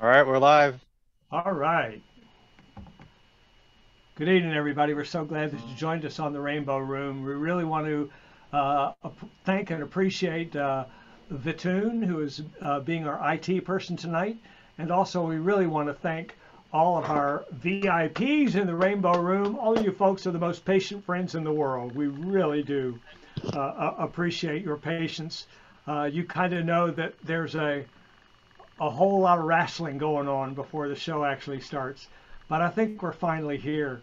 All right, we're live. All right. Good evening, everybody. We're so glad that you joined us on the Rainbow Room. We really want to thank and appreciate Vitoon, who is being our IT person tonight. And also, we really want to thank all of our VIPs in the Rainbow Room. All of you folks are the most patient friends in the world. We really do appreciate your patience. You kind of know that there's a whole lot of wrestling going on before the show actually starts. But I think we're finally here.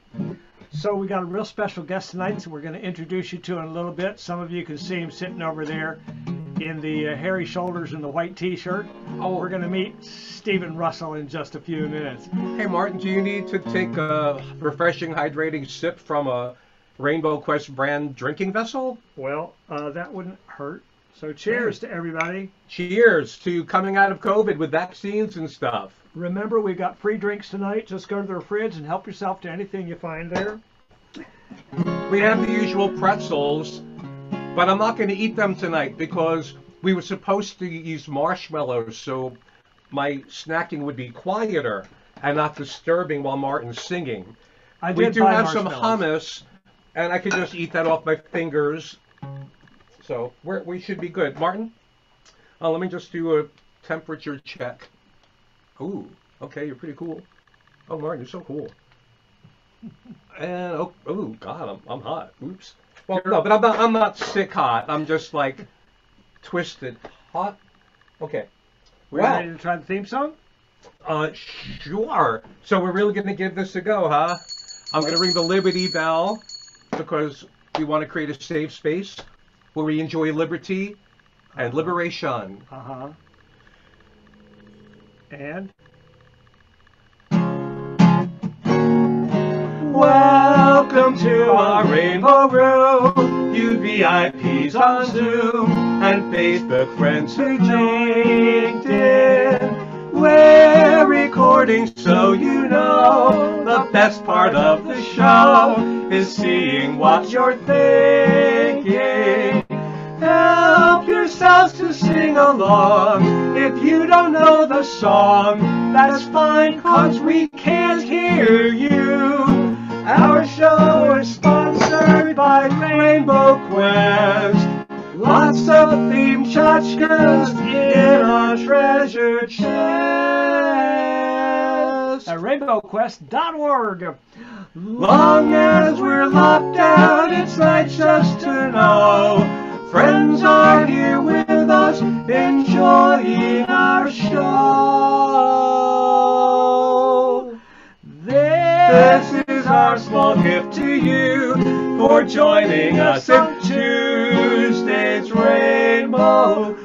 So we got a real special guest tonight, so we're going to introduce you to in a little bit. Some of you can see him sitting over there in the hairy shoulders and the white t-shirt. We're Oh, going to meet Stephen Russell in just a few minutes. hey Martin, do you need to take a refreshing, hydrating sip from a Rainbow Quest brand drinking vessel? Well, that wouldn't hurt. So Hey, cheers to everybody. cheers to coming out of COVID with vaccines and stuff. Remember, we got free drinks tonight. Just go to the fridge and help yourself to anything you find there. We have the usual pretzels, but I'm not going to eat them tonight because we were supposed to use marshmallows, so my snacking would be quieter and not disturbing while Martin's singing. I We did do buy have some marshmallows. hummus, and I could just eat that off my fingers. So we should be good. Martin, let me just do a temperature check. Ooh, okay, you're pretty cool. Oh, Martin, you're so cool. And oh, God, I'm hot. Oops. Well, no, but I'm not sick hot. I'm just like twisted hot. Okay. We ready Well, to try the theme song? sure. So we're really gonna give this a go, huh? I'm gonna ring the Liberty Bell because we want to create a safe space where we enjoy liberty and liberation. Uh-huh. And Welcome to our Rainbow Room, you VIPs on Zoom and Facebook friends who joined in. We're recording so you know the best part of the show is seeing what you're thinking. Help yourselves to sing along. If you don't know the song, that's fine, 'cause we can't hear you. Our show is sponsored by Rainbow Quest. Lots of theme tchotchkes in our treasure chest. at rainbowquest.org. Long as we're locked down, it's nice just to know friends are here with us, enjoying our show. This is our small gift to you for joining us in Tuesday's Rainbow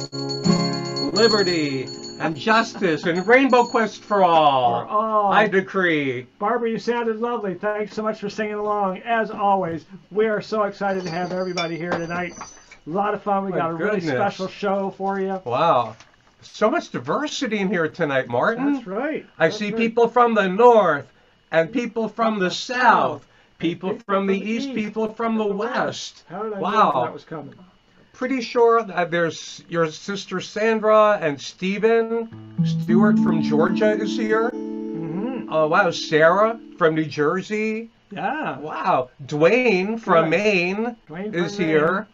Road. Liberty and justice and Rainbow Quest for all. I decree. Barbara, you sounded lovely. Thanks so much for singing along. As always, we are so excited to have everybody here tonight. A lot of fun. We My got a really goodness. special show for you. Wow. So much diversity in here tonight, Martin. That's right. I That's see right. people from the north and people from the south, people from the east, people from the west. How did I know Wow. that was coming? Pretty sure that there's your sister Sandra and Stephen Stewart from Georgia is here. Mm-hmm. Oh, wow. Sarah from New Jersey. Yeah. Wow. Dwayne from Good. Maine Dwayne is from here.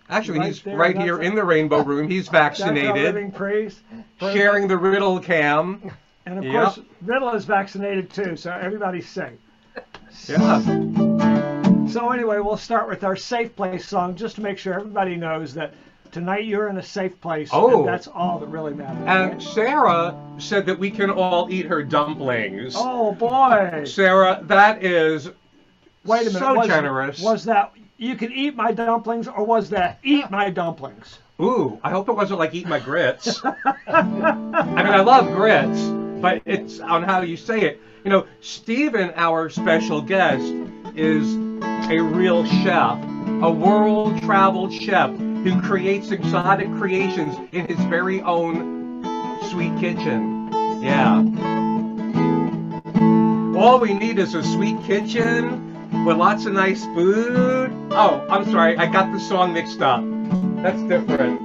Actually, Right he's there, right that's here a- in the Rainbow Room. He's That's our vaccinated, living priest. sharing the riddle cam. And of Yep. course, Riddle is vaccinated too, so everybody's safe. Yeah. So anyway, we'll start with our safe place song just to make sure everybody knows that tonight you're in a safe place. Oh. And that's all that really matters. And Sarah said that we can all eat her dumplings. Oh boy! Sarah, that is Wait a minute. so was, generous. Was that you can eat my dumplings, or was that eat my dumplings? Ooh, I hope it wasn't like eat my grits. I mean, I love grits, but it's on how you say it. You know, Stephen, our special guest, is a real chef, a world-traveled chef who creates exotic creations in his very own sweet kitchen. Yeah. All we need is a sweet kitchen with lots of nice food. Oh, I'm sorry, I got the song mixed up. That's different.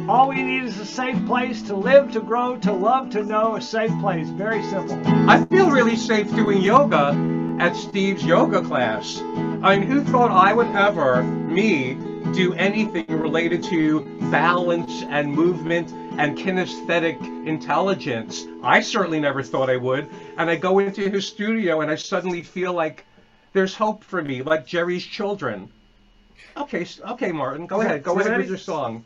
All we need is a safe place to live, to grow, to love, to know. A safe place. Very simple. I feel really safe doing yoga at Steve's yoga class. I mean, who thought I would ever, me, do anything related to balance and movement and kinesthetic intelligence? I certainly never thought I would. And I go into his studio and I suddenly feel like there's hope for me, like Jerry's children. Okay, Martin, go ahead with your song.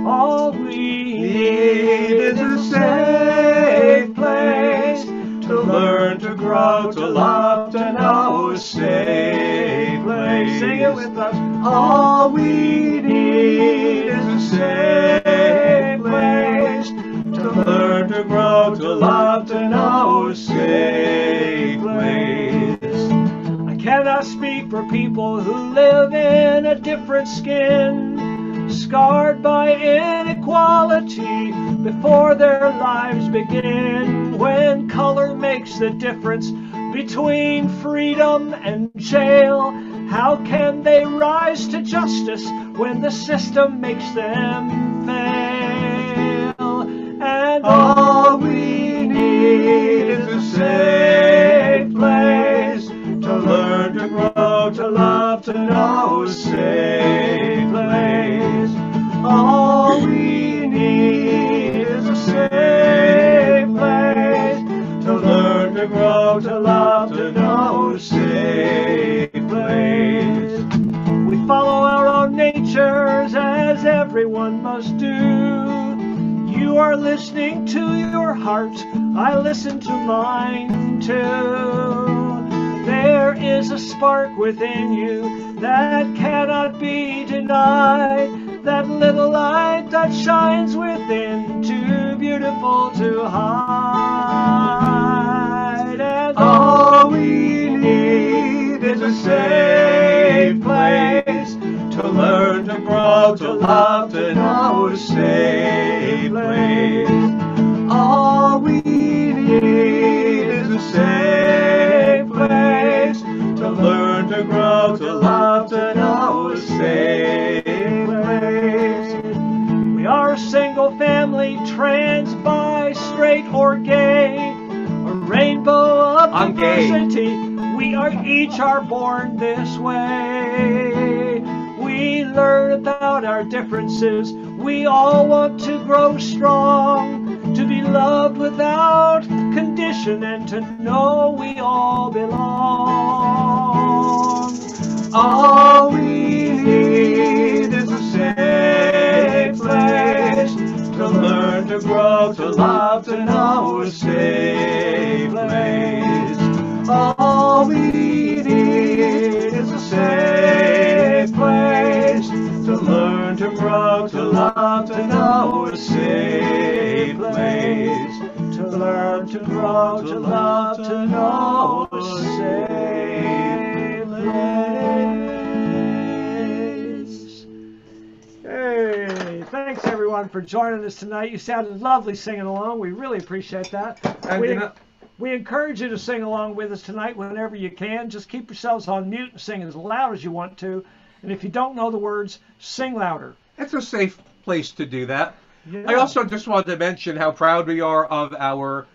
All we need is a safe place to learn, to grow, to love, to know. A safe place. Sing it with us. All we need is a safe place to learn, to grow, to love, to know. A safe place. I cannot speak for people who live in a different skin, scarred by inequality before their lives begin. When color makes the difference between freedom and jail, how can they rise to justice when the system makes them fail? And all we need is a safe place to learn, to grow, to love, to know. A safe place. All we need is a safe place to learn, to grow, to love, to know. A safe place. We follow our own natures as everyone must do. You are listening to your heart, I listen to mine too. There is a spark within you that cannot be denied, that little light that shines within, too beautiful to hide. And all we need is a safe place to learn, to grow, to love, to know. A safe place. All we need is a safe place to learn, to grow, to love, to know. A safe place. We are a single family, trans, bi, straight, or gay, a rainbow of diversity. We are each born this way. We learn about our differences. We all want to grow strong, to be loved without condition, and to know we all belong. All we need is a safe place to learn, to grow, to love, to know. A safe place. All we need is a safe place to learn, to grow, to love, to know. A safe place to learn, to grow, to love, to know. A safe place. Hey, thanks everyone for joining us tonight. You sounded lovely singing along. We really appreciate that. We encourage you to sing along with us tonight whenever you can. Just keep yourselves on mute and sing as loud as you want to. And if you don't know the words, sing louder. It's a safe place to do that. Yeah. I also just wanted to mention how proud we are of our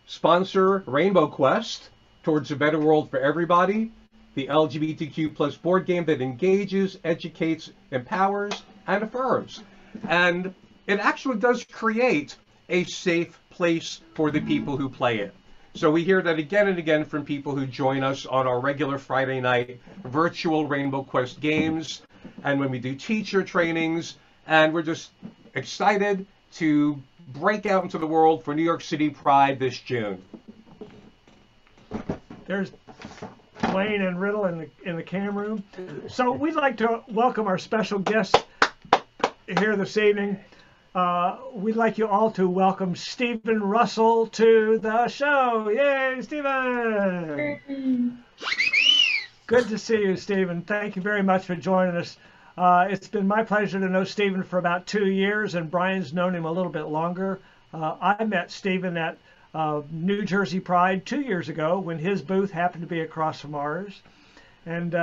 sponsor, Rainbow Quest, Towards a Better World for Everybody, the LGBTQ plus board game that engages, educates, empowers, and affirms. And it actually does create a safe place for the people who play it. So we hear that again and again from people who join us on our regular Friday night virtual Rainbow Quest games, and when we do teacher trainings, and we're just excited to break out into the world for New York City Pride this June. There's Wayne and Riddle in the cam room. So we'd like to welcome our special guest here this evening. We'd like you all to welcome Stephen Russell to the show. Yay, Stephen! Good to see you, Stephen. Thank you very much for joining us. It's been my pleasure to know Stephen for about 2 years, and Brian's known him a little bit longer. I met Stephen at New Jersey Pride 2 years ago when his booth happened to be across from ours. And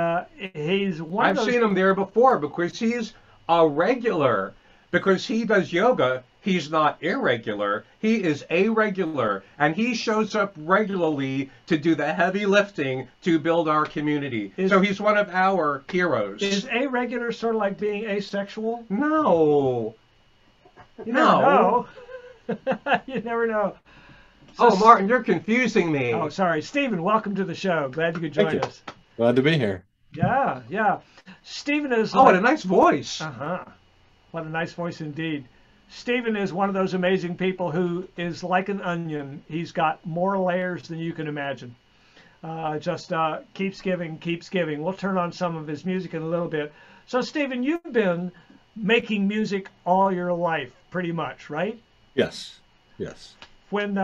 he's one I've of those. seen him there before because he's a regular. Because he does yoga, he's not irregular. He is a regular, and he shows up regularly to do the heavy lifting to build our community. So he's one of our heroes. Is a regular sort of like being asexual? No. You never know. You never know. So, Oh, Martin, you're confusing me. Oh, sorry. Stephen, welcome to the show. Glad you could join Thank you. us. Glad to be here. Yeah, yeah. Stephen is Oh, what a nice voice. Uh-huh. What a nice voice indeed. Stephen is one of those amazing people who is like an onion. He's got more layers than you can imagine. Just keeps giving, keeps giving. We'll turn on some of his music in a little bit. So, Stephen, you've been making music all your life, pretty much, right? Yes. Yes. When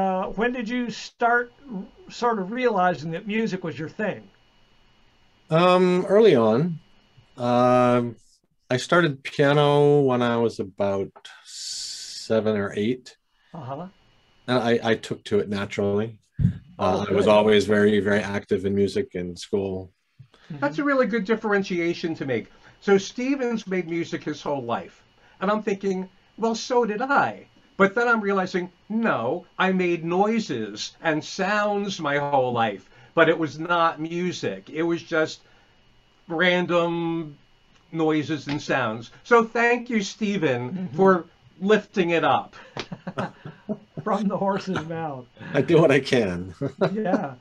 did you start sort of realizing that music was your thing? Early on, I started piano when I was about 7 or 8, Uh-huh. and I took to it naturally. Oh, I was good. always very, very active in music in school. That's a really good differentiation to make. So Stephen's made music his whole life. And I'm thinking, well, so did I. But then I'm realizing, no, I made noises and sounds my whole life. But it was not music. It was just random noises and sounds. So thank you, Stephen, for lifting it up. From the horse's mouth. I do what I can. Yeah.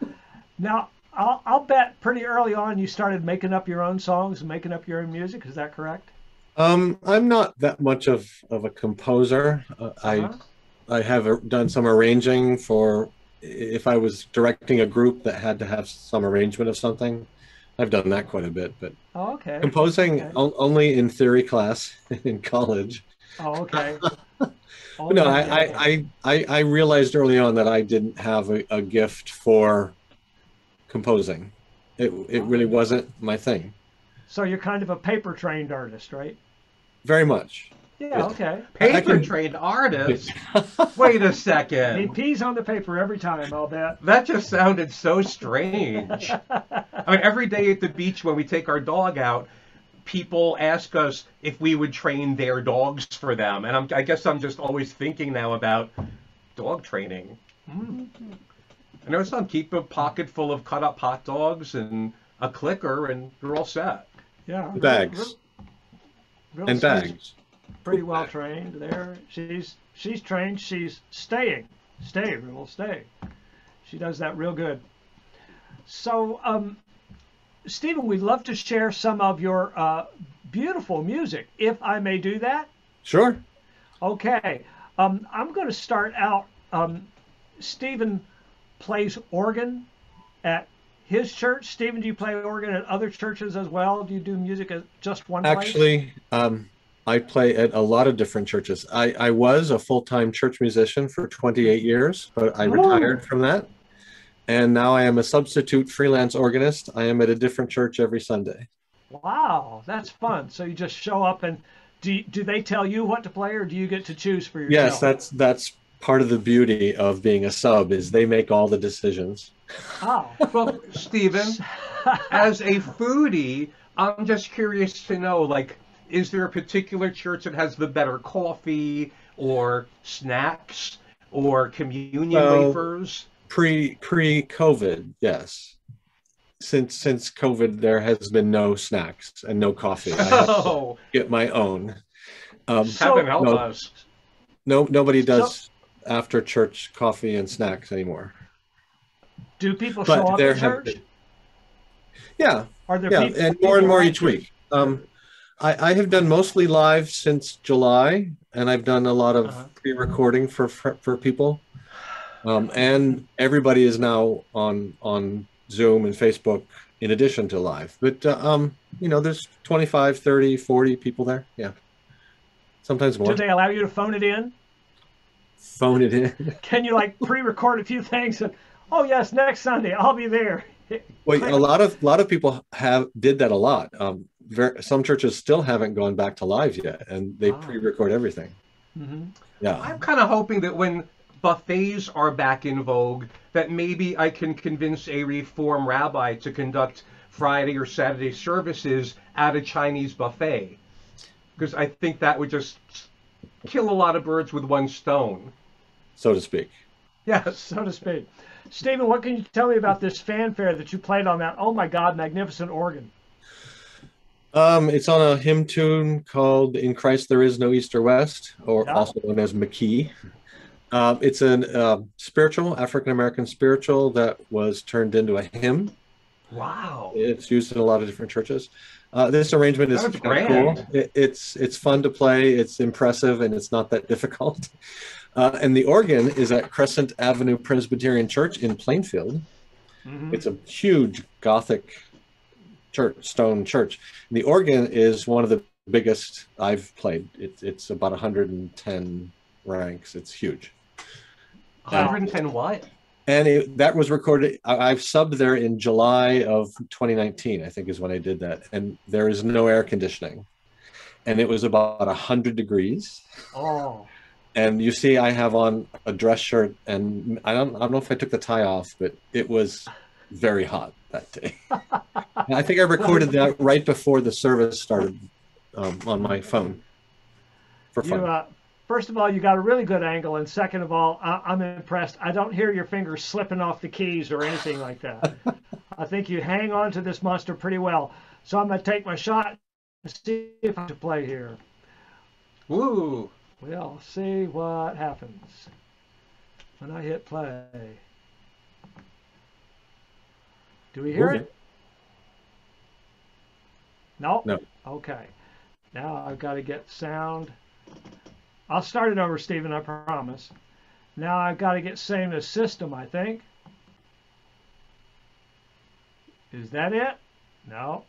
Now, I'll bet pretty early on you started making up your own songs and making up your own music. Is that correct? I'm not that much of a composer. Uh-huh. I have done some arranging for if I was directing a group that had to have some arrangement of something. I've done that quite a bit, but Oh, okay. composing Okay. Only in theory class in college. Oh, okay. Oh, No, okay. I realized early on that I didn't have a gift for composing. It really wasn't my thing. So you're kind of a paper trained artist, right? Very much. Yeah, okay. Paper-trained artist? Wait a He second. pees on the paper every time, I'll bet. That just sounded so strange. I mean, every day at the beach when we take our dog out, people ask us if we would train their dogs for them. And I guess I'm just always thinking now about dog training. I know some keep a pocket full of cut up hot dogs and a clicker and you're all set. Yeah. Bags Real and sweet. bags. Pretty well trained there. She's trained. She's staying. Will stay. She does that real good. So, Stephen, we'd love to share some of your beautiful music, if I may do that. Sure. Okay. I'm going to start out. Stephen plays organ at his church. Stephen, do you play organ at other churches as well? Do you do music at just one place? Actually, I play at a lot of different churches. I was a full-time church musician for 28 years, but I retired from that. And now I am a substitute freelance organist. I am at a different church every Sunday. Wow, that's fun. So you just show up and do they tell you what to play or do you get to choose for yourself? Yes, that's part of the beauty of being a sub is they make all the decisions. Oh, Well, Stephen, as a foodie, I'm just curious to know, like, is there a particular church that has the better coffee or snacks or communion Well, wafers? Pre-COVID, yes. Since COVID, there has been no snacks and no coffee. I have to Oh, get my own. So- heaven help no. us. Nobody does after church coffee and snacks anymore. do people show But up there at have church? been, yeah, Are there yeah, people, and more and people more at each church? week. I have done mostly live since July, and I've done a lot of Uh-huh. pre-recording for people. And everybody is now on Zoom and Facebook in addition to live. But there's 25, 30, 40 people there. Yeah, sometimes more. Do they allow you to phone it in? Phone it in. Can you like pre-record a few things and oh yes, next Sunday I'll be there. Well, a lot of people did that a lot. Some churches still haven't gone back to live yet, and they pre-record everything. Mhm. Yeah. I'm kind of hoping that when buffets are back in vogue, that maybe I can convince a Reform rabbi to conduct Friday or Saturday services at a Chinese buffet, because I think that would just kill a lot of birds with one stone. so to speak. Yes. So to speak. Stephen, what can you tell me about this fanfare that you played on that, oh my God, magnificent organ? It's on a hymn tune called "In Christ There Is No East or West," or Yeah. also known as McKee. It's an spiritual, African American spiritual that was turned into a hymn. Wow. It's used in a lot of different churches. This arrangement is That's kind of grand. cool. It's fun to play. It's impressive, and it's not that difficult. And the organ is at Crescent Avenue Presbyterian Church in Plainfield. Mhm. It's a huge Gothic church, stone church. And the organ is one of the biggest I've played. It's about 110 ranks. It's huge. 110 what? And that was recorded. I've subbed there in July of 2019, I think is when I did that. And there is no air conditioning. And it was about 100 degrees. Oh, And you see, I have on a dress shirt, and I don't know if I took the tie off, but it was very hot that day. And I think I recorded that right before the service started on my phone for fun. you, first of all, you got a really good angle. And second of all, I'm impressed. I don't hear your fingers slipping off the keys or anything like that. I think you hang on to this monster pretty well. So I'm going to take my shot and see if I can play here. Woo. We'll see what happens when I hit play. Do we hear Moving. it? No? No. Okay. Now I've got to get sound. I'll start it over, Stephen, I promise. Now I've got to get same as system, I think. Is that it? No,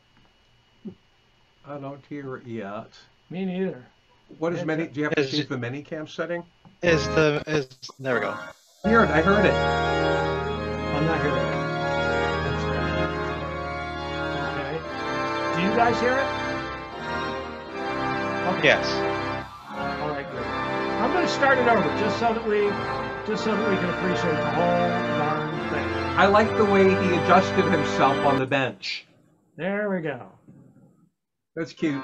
I don't hear it yet. me neither. What is many? Do you have to Is- change the Minicam setting? There we go. Hear it. I heard it. I'm not hearing it. Okay. Do you guys hear it? Okay. Yes. All right, good. I'm going to start it over just so that we can appreciate the whole darn thing. I like the way he adjusted himself on the bench. There we go. That's cute.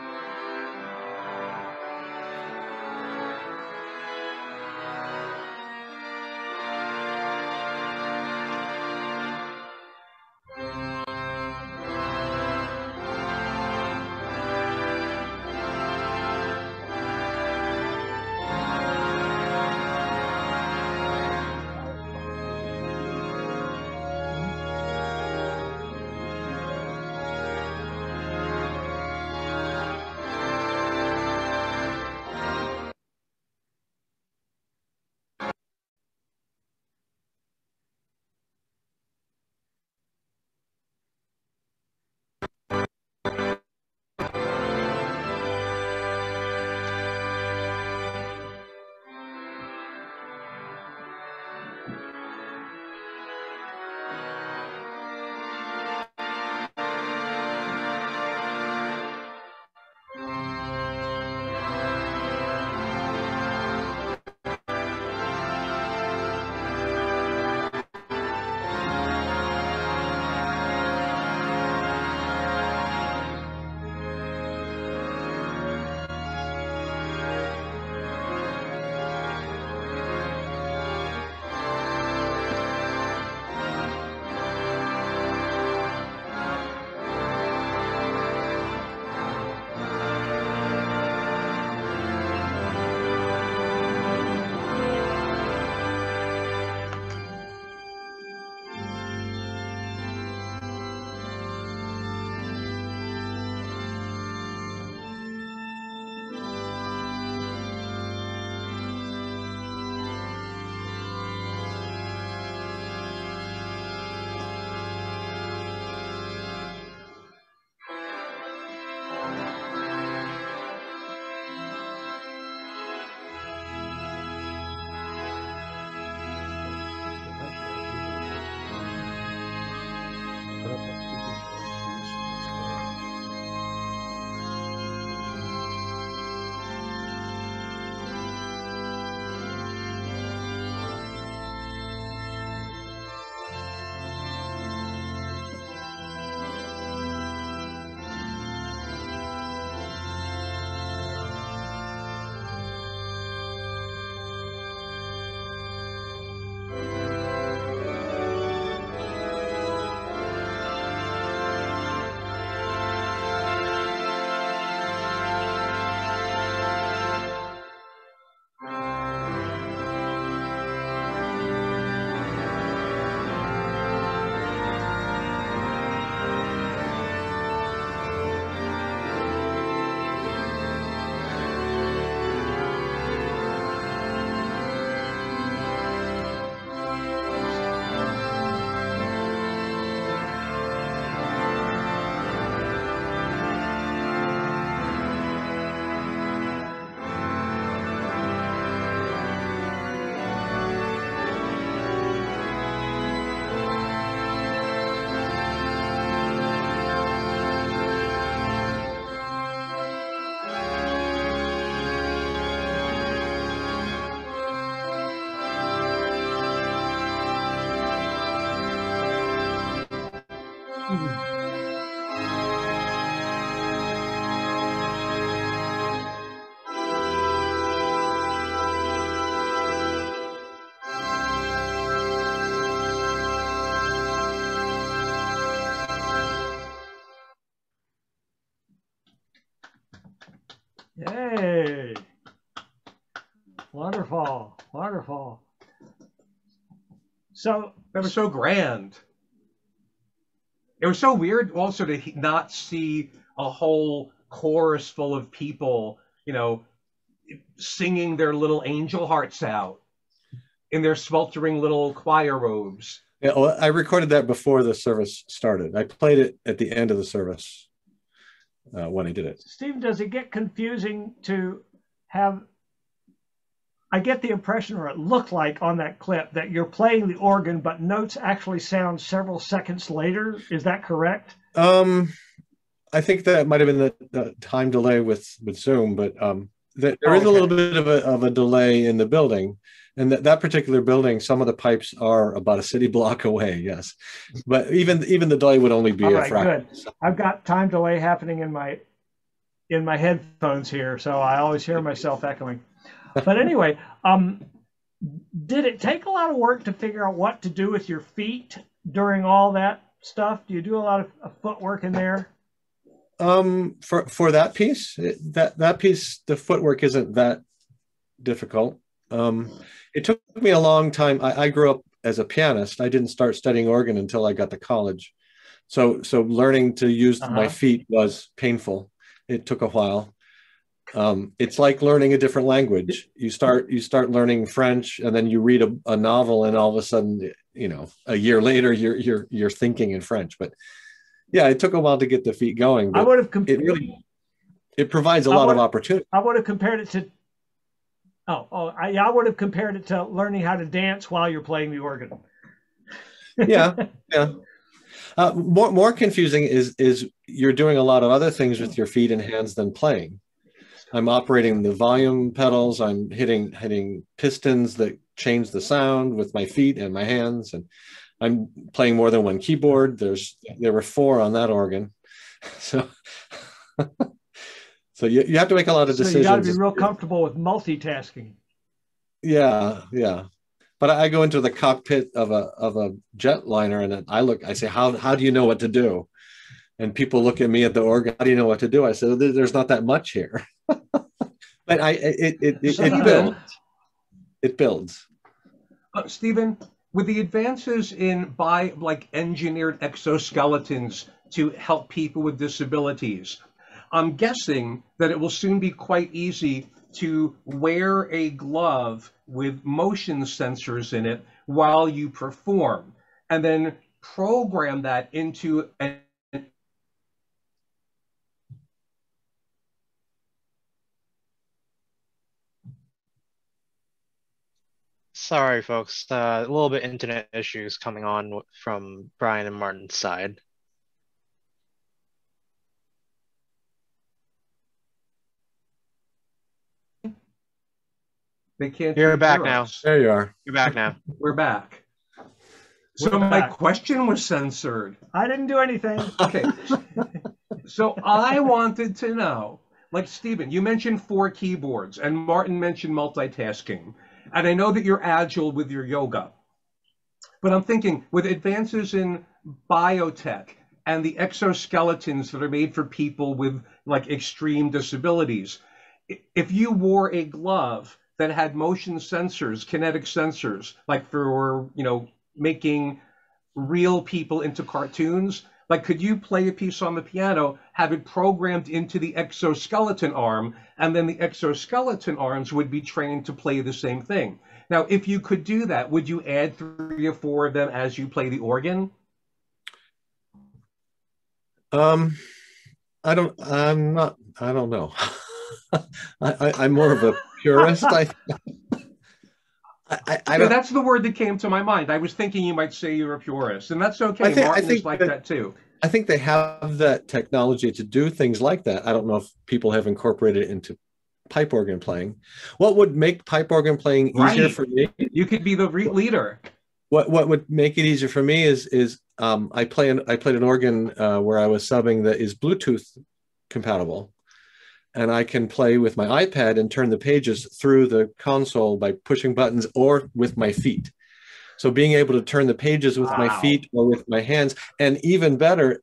Yay! Wonderful, wonderful. So That was so grand. It was so weird also to not see a whole chorus full of people, singing their little angel hearts out in their sweltering little choir robes. Yeah, well, I recorded that before the service started. I played it at the end of the service when I did it. Stephen, does it get confusing to have? I get the impression, or it looked like on that clip, that you're playing the organ, but notes actually sound several seconds later. Is that correct? I think that might have been the time delay with Zoom, but there is a little bit of a delay in the building. And that particular building, some of the pipes are about a city block away, yes. But even the delay would only be a fraction. Good. I've got time delay happening in my headphones here, so I always hear myself echoing. But anyway, did it take a lot of work to figure out what to do with your feet during all that stuff? Do you do a lot of footwork in there? For that piece, that piece, the footwork isn't that difficult. It took me a long time. I grew up as a pianist. I didn't start studying organ until I got to college. So learning to use my feet was painful. It took a while. It's like learning a different language. You start learning French, and then you read a novel, and all of a sudden, a year later, you're thinking in French. But yeah, it took a while to get the feet going. But I would have it provides a lot of opportunity. I would have compared it to. I would have compared it to learning how to dance while you're playing the organ. Yeah. More confusing is you're doing a lot of other things with your feet and hands than playing. I'm operating the volume pedals. I'm hitting pistons that change the sound with my feet and my hands, and I'm playing more than one keyboard. There were 4 on that organ, so. So you have to make a lot of decisions. So you got to be real comfortable with multitasking. Yeah. But I go into the cockpit of a jetliner, and I say, how do you know what to do? And people look at me at the organ. How do you know what to do? I said, there's not that much here. But it builds. Stephen, with the advances in engineered exoskeletons to help people with disabilities, I'm guessing that it will soon be quite easy to wear a glove with motion sensors in it while you perform, and then program that into an Sorry, folks. A little bit internet issues coming on from Brian and Martin's side. They can't. You're back now. There you are. You're back now. We're back. So my question was censored. I didn't do anything. Okay. So I wanted to know, Stephen, you mentioned 4 keyboards, and Martin mentioned multitasking. And I know that you're agile with your yoga. But I'm thinking, with advances in biotech and the exoskeletons that are made for people with extreme disabilities, if you wore a glove that had motion sensors, kinetic sensors, for, making real people into cartoons, could you play a piece on the piano, have it programmed into the exoskeleton arm, and then the exoskeleton arms would be trained to play the same thing? Now, if you could do that, would you add 3 or 4 of them as you play the organ? I don't know. I'm more of a purist. That's the word that came to my mind. I was thinking you might say you're a purist, and that's okay. Martin is like that too. I think they have that technology to do things like that. I don't know if people have incorporated it into pipe organ playing. What would make pipe organ playing easier for me? You could be the leader. What would make it easier for me is I played an organ where I was subbing that is Bluetooth compatible. And I can play with my iPad and turn the pages through the console by pushing buttons or with my feet. So being able to turn the pages with my feet or with my hands, and even better,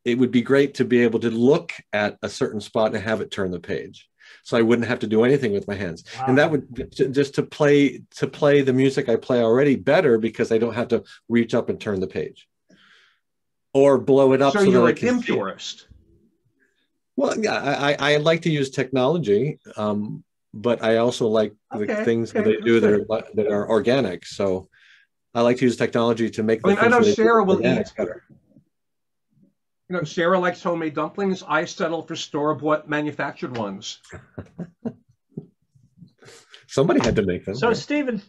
it would be great to be able to look at a certain spot and have it turn the page. so I wouldn't have to do anything with my hands. Wow. And that would just to play the music I play already better, because I don't have to reach up and turn the page or blow it up. So that you're I an can see it. impurist. Well, yeah, I like to use technology, but I also like the things that they do that are organic. So I like to use technology to make. I know Sarah will eat better. You know, Sarah likes homemade dumplings. I settle for store-bought manufactured ones. Somebody had to make them. So, right? Stephen,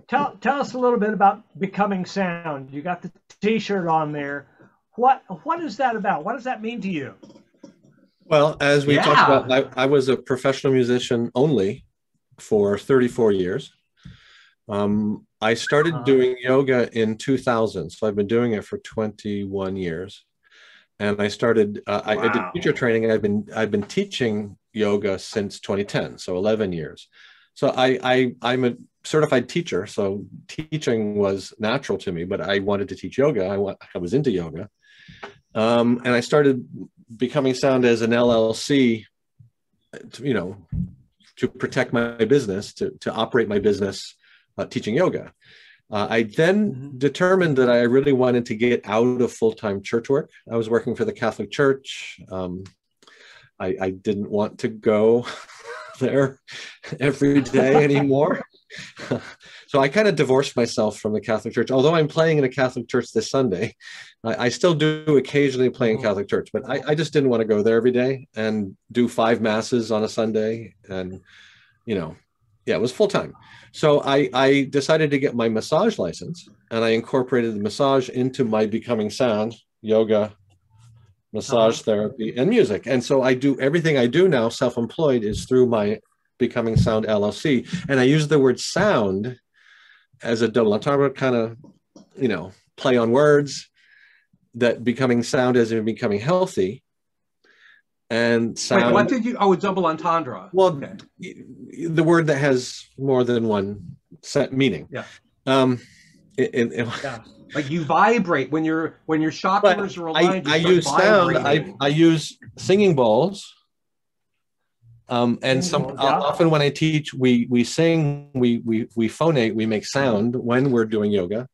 tell us a little bit about Becoming Sound. You got the T-shirt on there. What is that about? What does that mean to you? Well, as we talked about, I was a professional musician only for 34 years. I started doing yoga in 2000, so I've been doing it for 21 years. And I started. I did teacher training. I've been teaching yoga since 2010, so 11 years. So I'm a certified teacher. So teaching was natural to me, but I wanted to teach yoga. I was into yoga, and I started Becoming Sound as an LLC. To protect my business, to operate my business. Teaching yoga. I then determined that I really wanted to get out of full-time church work. I was working for the Catholic Church. I didn't want to go there every day anymore. So I kind of divorced myself from the Catholic Church. Although I'm playing in a Catholic church this Sunday, I still do occasionally play in Catholic church, but I just didn't want to go there every day and do 5 masses on a Sunday. And, it was full-time. So I decided to get my massage license, and I incorporated the massage into my Becoming Sound, yoga, massage therapy, and music. And so I do everything I do now, self-employed, is through my Becoming Sound LLC. And I use the word sound as a double entendre, kind of, play on words, that becoming sound as in becoming healthy. And sound. Wait, what did you? Oh, a double entendre. Well, the word that has more than one set meaning. Yeah. Like you vibrate when your chakras are aligned. I use sound. I use singing bowls. And often when I teach, we sing, we phonate, we make sound when we're doing yoga.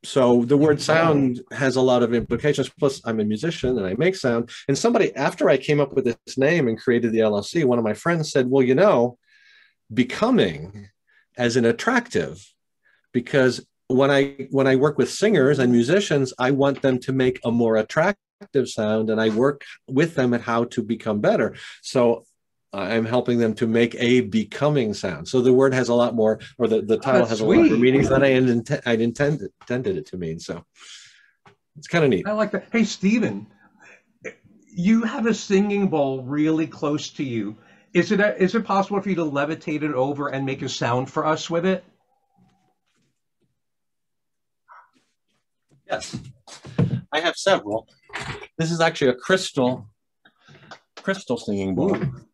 So the word sound has a lot of implications. Plus, I'm a musician and I make sound. And somebody, after I came up with this name and created the LLC, one of my friends said, well, becoming as an attractive, because when I work with singers and musicians, I want them to make a more attractive sound, and I work with them at how to become better. So I'm helping them to make a becoming sound. So the word has a lot more, or the title has a lot more meanings than I intended it to mean. So it's kind of neat. I like that. Hey, Stephen, you have a singing bowl really close to you. Is it possible for you to levitate it over and make a sound for us with it? Yes, I have several. This is actually a crystal singing bowl. Ooh.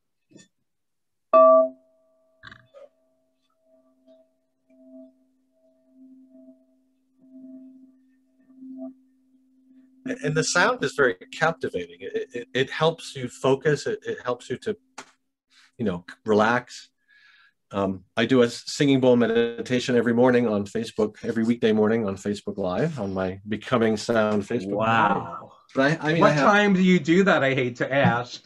And the sound is very captivating. It helps you focus. It helps you to, relax. I do a singing bowl meditation every morning on Facebook, every weekday morning on Facebook Live, on my Becoming Sound Facebook. Wow. But what time do you do that? I hate to ask.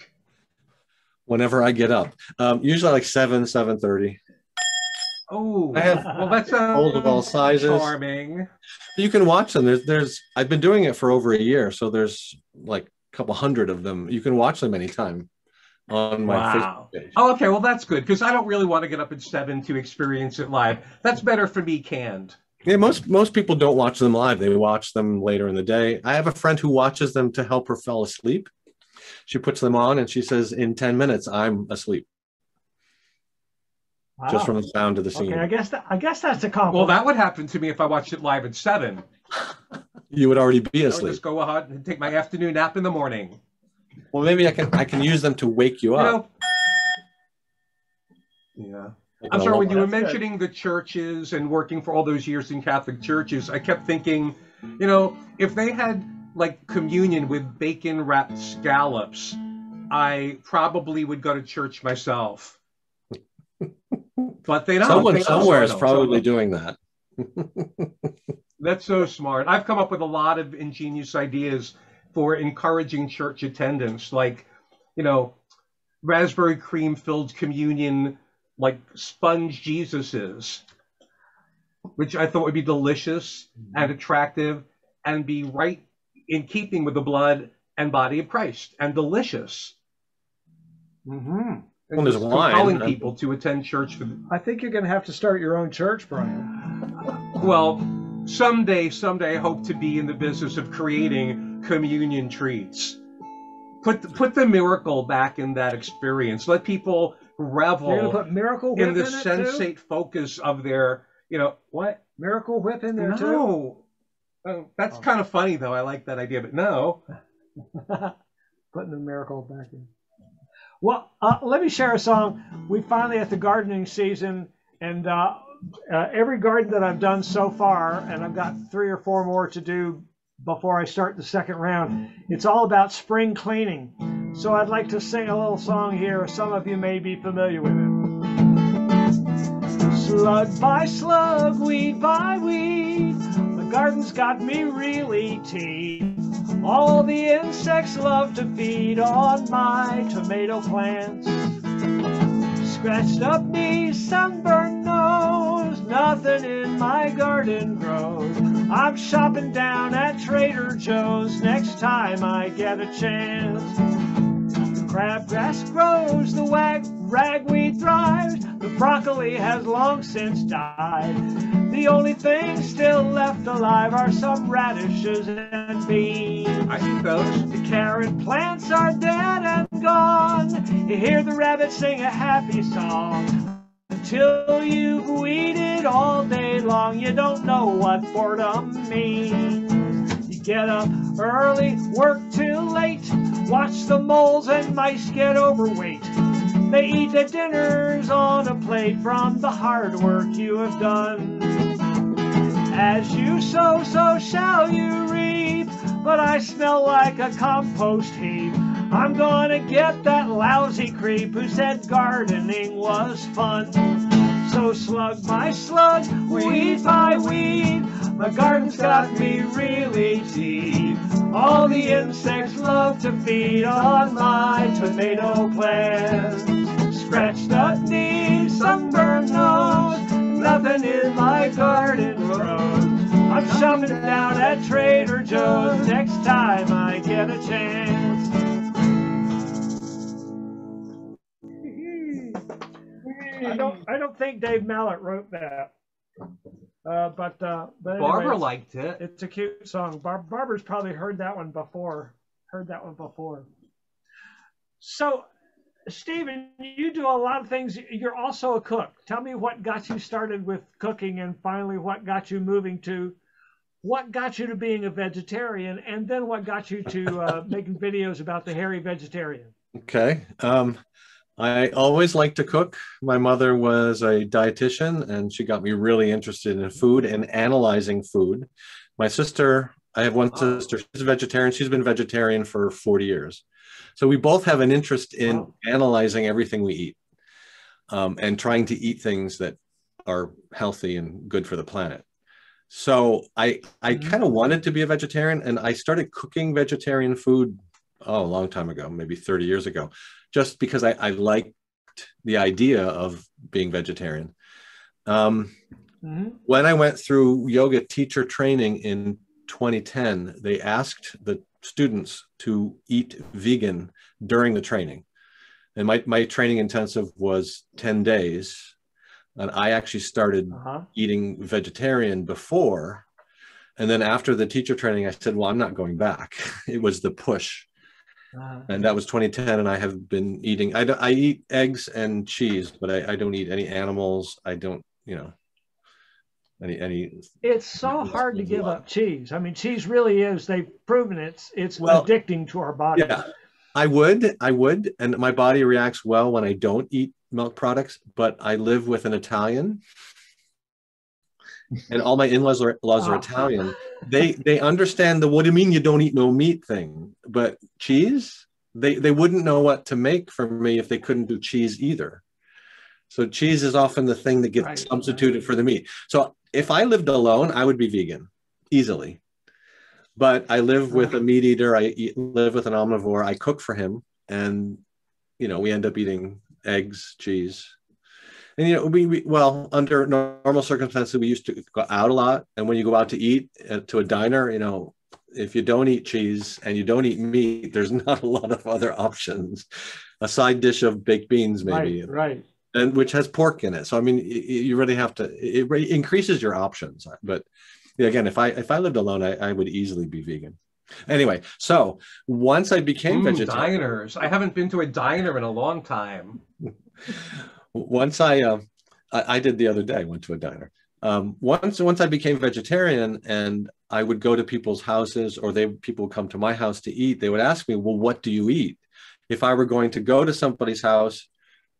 Whenever I get up, usually like 7:30. Oh, I have that sounds bowls of all sizes. Charming. You can watch them. I've been doing it for over a year, so there's like a couple hundred of them. You can watch them anytime on my Facebook page. Oh, okay. Well, that's good, because I don't really want to get up at 7 to experience it live. That's better for me canned. Yeah, most people don't watch them live. They watch them later in the day. I have a friend who watches them to help her fall asleep. She puts them on and she says, in 10 minutes, I'm asleep. Wow. Just from the sound of the singing. Okay, I guess that's a compliment. Well, that would happen to me if I watched it live at 7. You would already be asleep. I'll just go ahead and take my afternoon nap in the morning. Well, maybe I can use them to wake you up. Yeah. I'm sorry, when you were mentioning the churches and working for all those years in Catholic churches, I kept thinking, if they had like communion with bacon wrapped scallops, I probably would go to church myself. But they don't. Someone They somewhere is also probably don't. doing that. That's so smart. I've come up with a lot of ingenious ideas for encouraging church attendance, like, you know, raspberry cream filled communion, like sponge Jesuses, which I thought would be delicious and attractive and be right in keeping with the blood and body of Christ and delicious. Mm-hmm. Well, there's wine. Compelling people to attend church. I think you're going to have to start your own church, Brian. Well, someday I hope to be in the business of creating communion treats. Put the miracle back in that experience. Let people revel You're going to put Miracle Whip in the it sensate too? focus of their, what? Miracle Whip in there too? No. Oh, that's kind of funny, though. I like that idea, but no. Putting the miracle back in. Well, let me share a song. We finally at the gardening season, and every garden that I've done so far, and I've got 3 or 4 more to do before I start the second round, it's all about spring cleaning. So I'd like to sing a little song here. Some of you may be familiar with it. Slug by slug, weed by weed, the garden's got me really teed. All the insects love to feed on my tomato plants. Scratched up knees, sunburned nose, nothing in my garden grows. I'm shopping down at Trader Joe's next time I get a chance. The crabgrass grows, the ragweed thrives, the broccoli has long since died. The only thing still left alive are some radishes and beans. I eat those. The carrot plants are dead and gone. You hear the rabbits sing a happy song. Until you've weeded all day long, you don't know what boredom means. You get up early, work till late, watch the moles and mice get overweight. They eat their dinners on a plate from the hard work you have done. As you sow, so shall you reap, but I smell like a compost heap. I'm gonna get that lousy creep who said gardening was fun. So slug by slug, weed by weed, my garden's got me really deep. All the insects love to feed on my tomato plants. Scratched up knees, sunburned nose, nothing in my garden grows. I'm shopping down at Trader Joe's next time I get a chance. I don't think Dave Mallett wrote that, but anyway, Barbara liked it. It's a cute song. Barbara's probably heard that one before. So, Stephen, you do a lot of things. You're also a cook. Tell me what got you started with cooking, and finally what got you what got you to being a vegetarian, and then what got you to making videos about the hairy vegetarian. Okay. I always liked to cook. My mother was a dietitian, and she got me really interested in food and analyzing food. My sister, I have one sister, she's a vegetarian. She's been vegetarian for 40 years. So we both have an interest in analyzing everything we eat, and trying to eat things that are healthy and good for the planet. So I kind of wanted to be a vegetarian, and I started cooking vegetarian food, a long time ago, maybe 30 years ago, just because I liked the idea of being vegetarian. When I went through yoga teacher training in 2010, they asked the students to eat vegan during the training. And my training intensive was 10 days. And I actually started eating vegetarian before. And then after the teacher training, I said, well, I'm not going back. It was the push. And that was 2010. And I have been eating, I eat eggs and cheese, but I don't eat any animals. I don't, any. It's so hard to give up cheese. I mean, cheese really is, they've proven it's addicting to our body. Yeah, I would. And my body reacts well when I don't eat milk products, but I live with an Italian, and all my in-laws are Italian. They understand the what do you mean you don't eat no meat thing, but cheese, they wouldn't know what to make for me if they couldn't do cheese either. So cheese is often the thing that gets substituted for the meat. So if I lived alone, I would be vegan easily. But I live with a meat eater. Live with an omnivore. I cook for him, and we end up eating eggs, cheese. And well, under normal circumstances, we used to go out a lot. And when you go out to eat to a diner, if you don't eat cheese and you don't eat meat, there's not a lot of other options. A side dish of baked beans, maybe. Right. And which has pork in it. So, I mean, you really have to, it increases your options. But again, if I lived alone, I would easily be vegan. Anyway, so once I became vegetarian. Diners. I haven't been to a diner in a long time. Once I did the other day, went to a diner. Once I became vegetarian and I would go to people's houses, or people would come to my house to eat, they would ask me, well, what do you eat? If I were going to go to somebody's house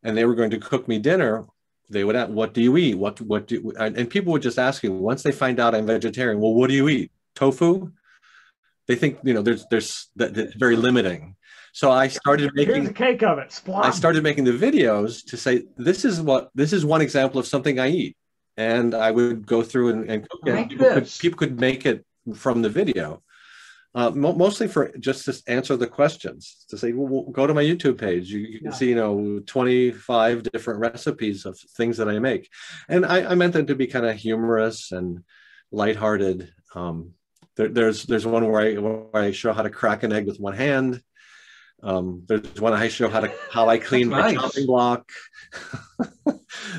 and they were going to cook me dinner, they would ask, what do you eat? And people would just ask me, once they find out I'm vegetarian, well, what do you eat? Tofu? They think, that's very limiting. So I started making Here's a cake of it. Splom. I started making the videos to say, this is one example of something I eat. And I would go through and cook it. People could make it from the video. Mostly for just to answer the questions, to say, well, go to my YouTube page. You can see, 25 different recipes of things that I make. And I meant them to be kind of humorous and lighthearted. There's one where I show how to crack an egg with one hand. There's one I show how I clean my chopping block.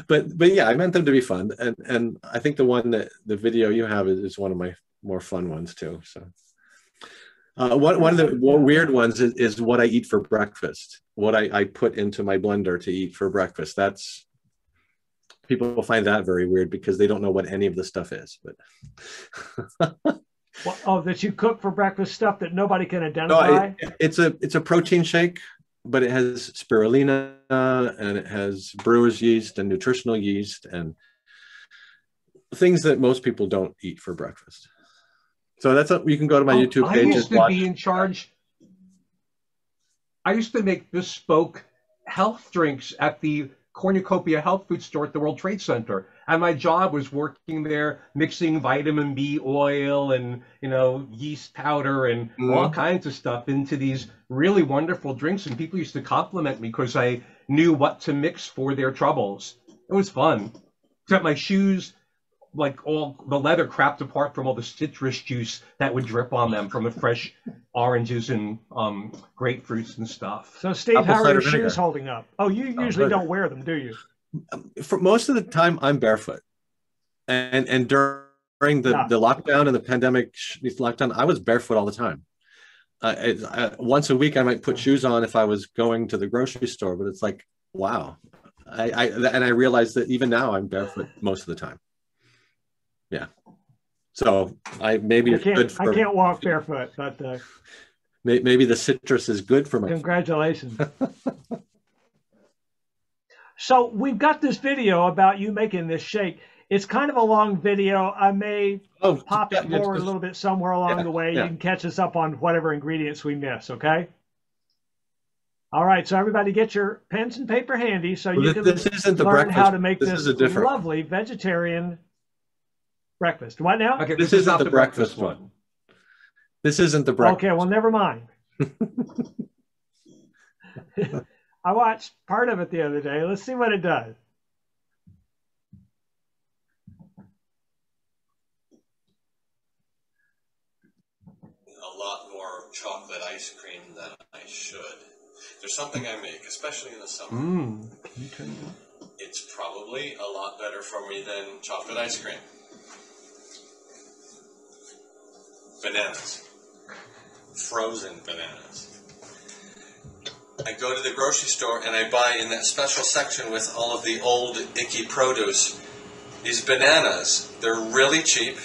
but yeah, I meant them to be fun. And I think the video you have is one of my more fun ones too. So. One of the weird ones is what I eat for breakfast, what I put into my blender to eat for breakfast. People will find that very weird because they don't know what any of the stuff is. But that you cook for breakfast, stuff that nobody can identify? No, it's a protein shake, but it has spirulina and it has brewer's yeast and nutritional yeast and things that most people don't eat for breakfast. So you can go to my YouTube page. I used to be in charge. I used to make bespoke health drinks at the Cornucopia Health Food Store at the World Trade Center. And my job was working there, mixing vitamin B oil and, yeast powder and all kinds of stuff into these really wonderful drinks. And people used to compliment me because I knew what to mix for their troubles. It was fun. Except my shoes, like all the leather crapped apart from all the citrus juice that would drip on them from the fresh oranges and grapefruits and stuff. So Steve, how are your shoes holding up? Oh, you usually don't wear them, do you? For most of the time, I'm barefoot. And during the lockdown and the pandemic lockdown, I was barefoot all the time. Once a week, I might put shoes on if I was going to the grocery store, but it's like, wow. I realized that even now I'm barefoot most of the time. Yeah. So I can't walk barefoot, but maybe the citrus is good for my. Congratulations. So we've got this video about you making this shake. It's kind of a long video. I may pop it forward a little bit somewhere along the way. You can catch us up on whatever ingredients we miss. Okay. All right. So everybody, get your pens and paper handy so you can learn how to make this lovely vegetarian breakfast. What now? Okay, this isn't the breakfast one. This isn't the breakfast. Okay, well, never mind. I watched part of it the other day. Let's see what it does. A lot more chocolate ice cream than I should. There's something I make, especially in the summer. It's probably a lot better for me than chocolate ice cream. Bananas. Frozen bananas. I go to the grocery store and I buy in that special section with all of the old icky produce these bananas. They're really cheap.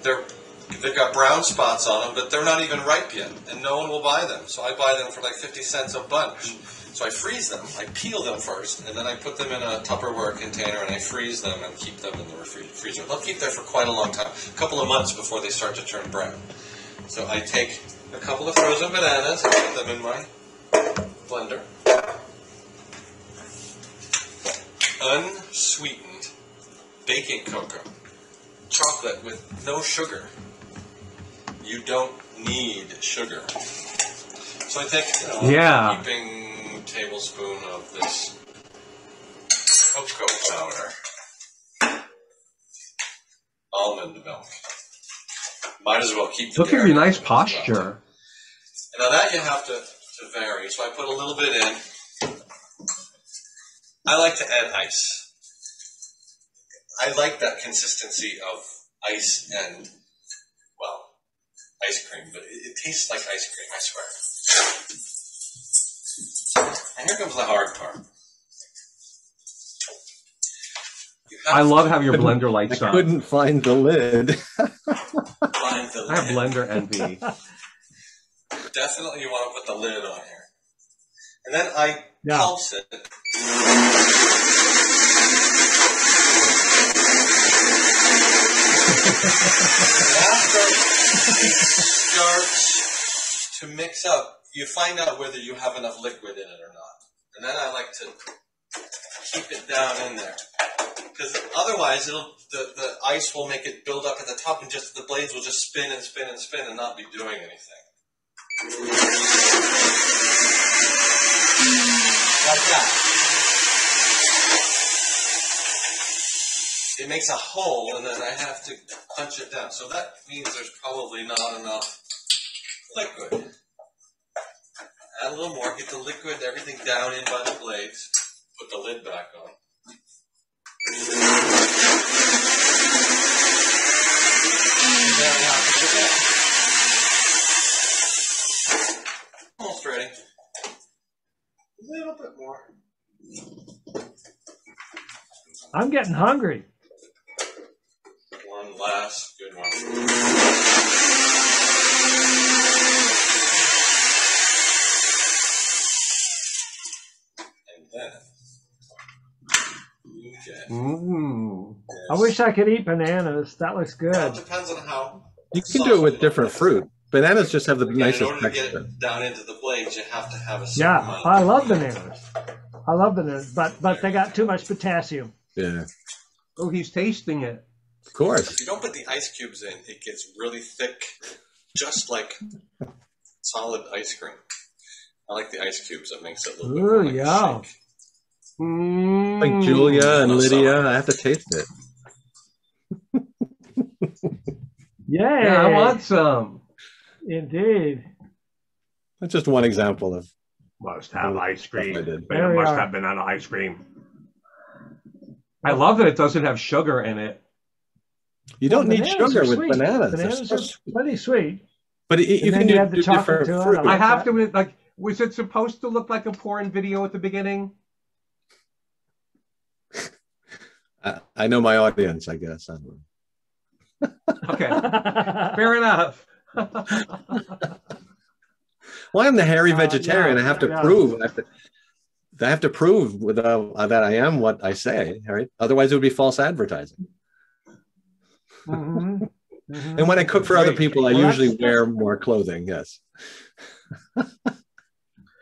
They've got brown spots on them, but they're not even ripe yet, and no one will buy them. So I buy them for like 50 cents a bunch. So I freeze them, I peel them first, and then I put them in a Tupperware container and I freeze them and keep them in the freezer. They'll keep there for quite a long time, a couple of months before they start to turn brown. So I take a couple of frozen bananas, I put them in my blender. Unsweetened baking cocoa. Chocolate with no sugar. You don't need sugar. So I take, a heaping tablespoon of this cocoa powder. Almond milk. Might as well keep the Look at your nice posture. And now that you have to vary. So I put a little bit in. I like to add ice. I like that consistency of ice and, well, ice cream, but it tastes like ice cream, I swear. And here comes the hard part. I love how your blender lights I up. couldn't find the lid. I have blender envy. Definitely you want to put the lid on here. And then I pulse it. After it starts to mix up, you find out whether you have enough liquid in it or not. And then I like to keep it down in there. Because otherwise the ice will make it build up at the top and just the blades will just spin and spin and spin and not be doing anything. Like that. It makes a hole and then I have to punch it down. So that means there's probably not enough liquid. Add a little more, get the liquid, everything down in by the blades. Put the lid back on. Almost ready. A little bit more. I'm getting hungry. One last good one. And then you get. I wish I could eat bananas. That looks good. Well, it depends on how. You can do it with different fruit. Bananas just have the nicest in order to texture. get it down into the blades, you have to have a certain amount of I love bananas. I love bananas, but they got too much potassium. Yeah, Oh, he's tasting it. of course. If you don't put the ice cubes in, it gets really thick, just like solid ice cream. I like the ice cubes. It makes it a little bit more like a shake. Like Julia and No, Lydia, sorry. I have to taste it. Yay! Yeah, I want some. Indeed. That's just one example of Must have ice stuff I cream. did. There we Must are. have banana ice cream. I love that it doesn't have sugar in it. You don't need Bananas sugar are with sweet. bananas. Bananas They're are so sweet. pretty sweet. But you then can you do, add the do chocolate different to it. fruit. I I like have that. to, like, was it supposed to look like a porn video at the beginning? I know my audience, I guess. I don't know. Okay, fair enough. Well, I'm the hairy vegetarian. I have to prove. I have to prove that I am what I say. Right? Otherwise, it would be false advertising. Mhm. And when I cook for other people, I Well, usually wear more clothing. Yes.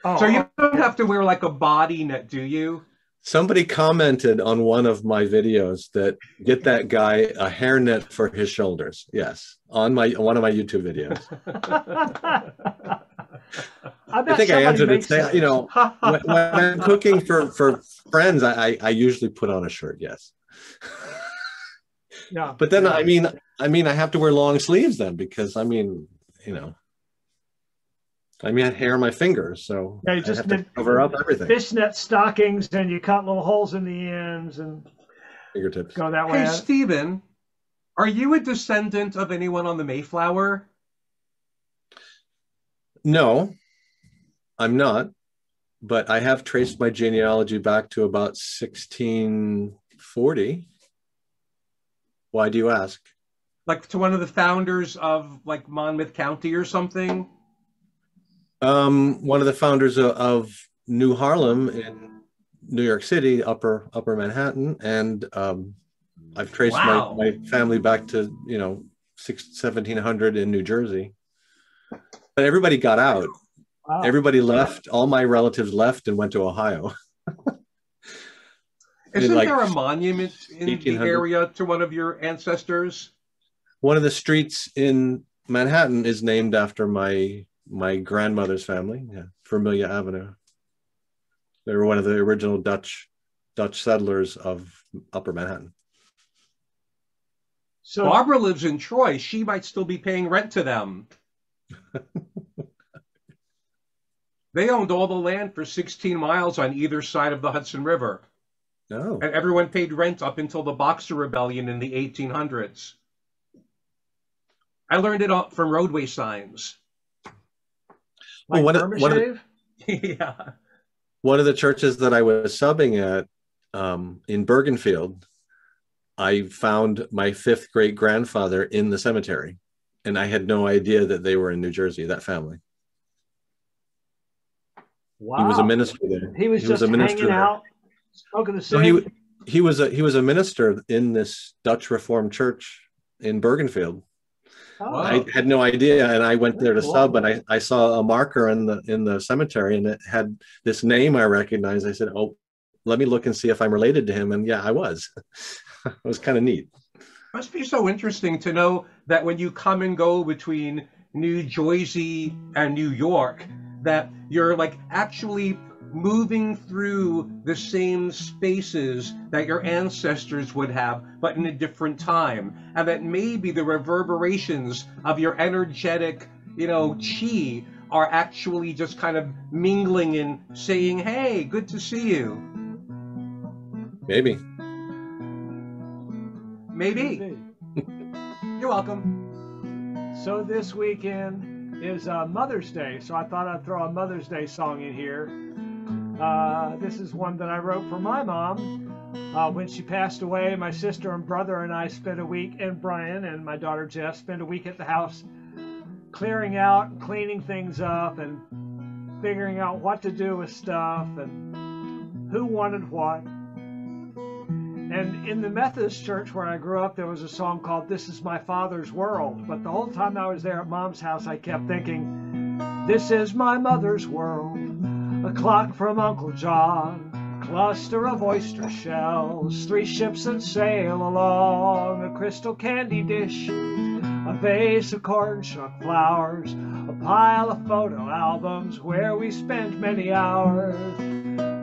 Oh, So you don't have to wear like a body net, do you? Somebody commented on one of my videos that get that guy a hairnet for his shoulders. Yes, on one of my YouTube videos. I think I answered it. Say, when I'm cooking for friends, I usually put on a shirt. Yes. Yeah. But then I mean I have to wear long sleeves then because I had hair on my fingers, so Yeah, you I just have to did cover up everything. fishnet stockings, and you cut little holes in the ends and Fingertips. go that way. Hey, Stephen, are you a descendant of anyone on the Mayflower? No, I'm not, but I have traced my genealogy back to about 1640. Why do you ask? Like to one of the founders of like Monmouth County or something? One of the founders of New Harlem in New York City, Upper Manhattan, and I've traced my family back to 1700 in New Jersey. But everybody got out. Wow. Everybody left. All my relatives left and went to Ohio. Isn't like there a monument in the 1800. area to one of your ancestors? One of the streets in Manhattan is named after my grandmother's family. Yeah, Vermilion Avenue. They were one of the original Dutch settlers of Upper Manhattan. So Barbara lives in Troy. She might still be paying rent to them. They owned all the land for 16 miles on either side of the Hudson River. No. And everyone paid rent up until the Boxer Rebellion in the 1800s. I learned it from roadway signs. like Well, Vermishave? Yeah. one of the churches that I was subbing at in Bergenfield, I found my fifth great grandfather in the cemetery, and I had no idea that they were in New Jersey, that family. Wow. He was a minister there. He was just a minister hanging there. out, smoking the So cig. he was a minister in this Dutch Reformed church in Bergenfield. Oh, I had no idea, and I went there to Cool. sub, and I saw a marker in the cemetery, and it had this name I recognized. I said, "Oh, let me look and see if I'm related to him." And yeah, I was. It was kind of neat. Must be so interesting to know that when you come and go between New Jersey and New York, that you're like actually moving through the same spaces that your ancestors would have, but in a different time. And that maybe the reverberations of your energetic, chi are actually just kind of mingling and saying, hey, good to see you. Maybe. Maybe. You're welcome. So this weekend is Mother's Day, so I thought I'd throw a Mother's Day song in here. This is one that I wrote for my mom. When she passed away, my sister and brother and I spent a week, and Brian and my daughter Jess spent a week at the house clearing out and cleaning things up and figuring out what to do with stuff and who wanted what. And in the Methodist church where I grew up, there was a song called This Is My Father's World. But the whole time I was there at Mom's house, I kept thinking, this is my mother's world. A clock from Uncle John, a cluster of oyster shells, 3 ships that sail along, a crystal candy dish, a vase of corn-shuck flowers, a pile of photo albums where we spent many hours.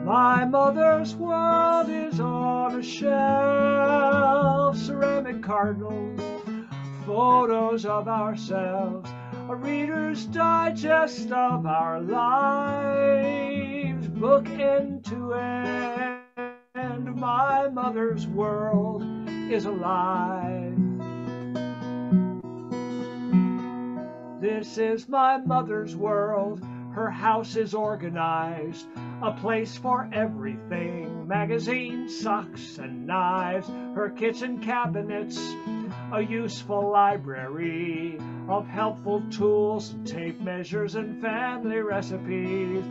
My mother's world is on a shelf, ceramic cardinals, photos of ourselves, a reader's digest of our lives, book end to end. My mother's world is alive. This is my mother's world. Her house is organized, a place for everything, magazines, socks, and knives. Her kitchen cabinets, a useful library of helpful tools, and tape measures, and family recipes.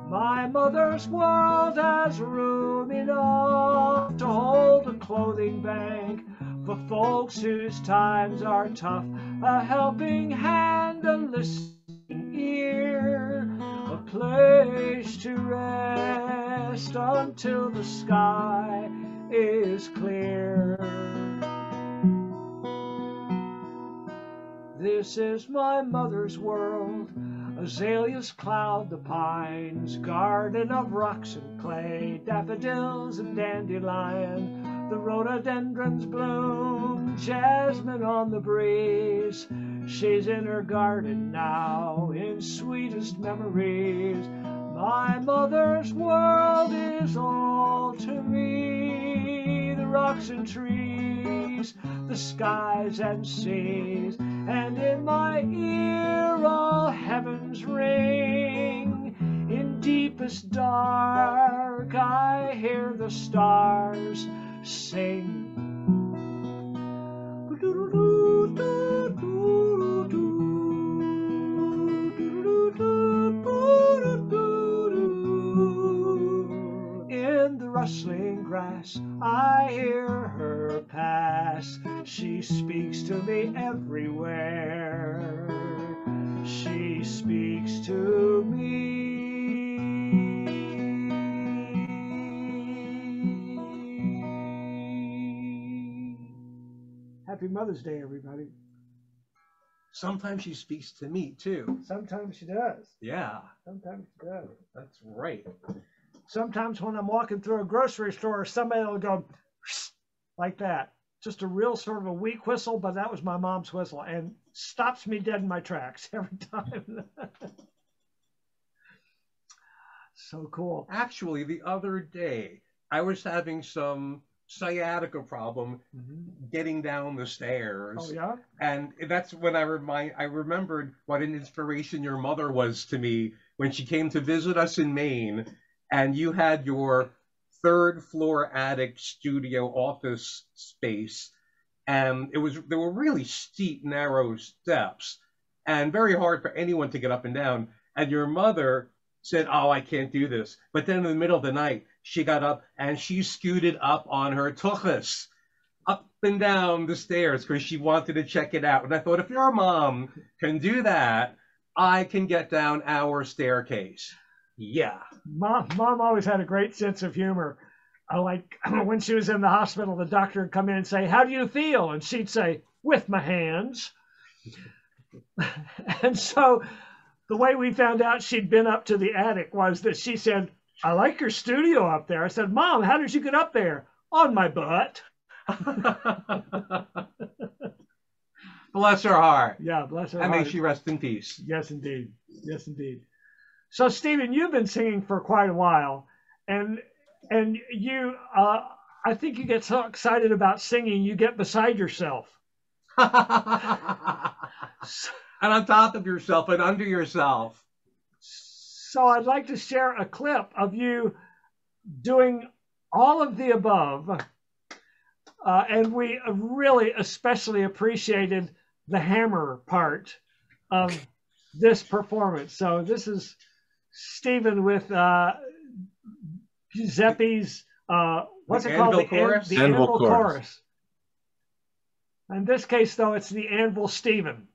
My mother's world has room enough to hold a clothing bank for folks whose times are tough, a helping hand, a listening ear, a place to rest until the sky is clear. This is my mother's world. Azaleas cloud the pines, garden of rocks and clay, daffodils and dandelion, the rhododendrons bloom, jasmine on the breeze. She's in her garden now, in sweetest memories. My mother's world is all to me, the rocks and trees, the skies and seas, and in my ear all heavens ring. In deepest dark I hear the stars sing. In the rustling grass I hear her pass. She speaks to me everywhere. She speaks to me Mother's Day, everybody. Sometimes she speaks to me too. Sometimes she does. Yeah, Sometimes she does. that's right. Sometimes when I'm walking through a grocery store, somebody will go like that. Just a real sort of a weak whistle, but that was my mom's whistle and stops me dead in my tracks every time. So cool. Actually, the other day, I was having some sciatica problem getting down the stairs. Oh, yeah? And that's when I remembered what an inspiration your mother was to me when she came to visit us in Maine, and you had your third floor attic studio office space, and there were really steep, narrow steps, and very hard for anyone to get up and down. And your mother said, "Oh, I can't do this." But then in the middle of the night, she got up and she scooted up on her tuchus, up and down the stairs because she wanted to check it out. And I thought, if your mom can do that, I can get down our staircase. Yeah. Mom always had a great sense of humor. Like when she was in the hospital, the doctor would come in and say, "How do you feel?" And she'd say, "With my hands." And so the way we found out she'd been up to the attic was that she said, "I like your studio up there." I said, "Mom, how did you get up there?" "On my butt." Bless her heart. Yeah, bless her And heart. may she rest in peace. Yes, indeed. Yes, indeed. So, Stephen, you've been singing for quite a while, and you, I think you get so excited about singing, you get beside yourself. And on top of yourself and under yourself. So I'd like to share a clip of you doing all of the above. And we really especially appreciated the hammer part of this performance. So this is Stephen with Giuseppe's, what's it called? Anvil Chorus? The Anvil Anvil Chorus. Chorus. In this case, though, it's the Anvil Stephen.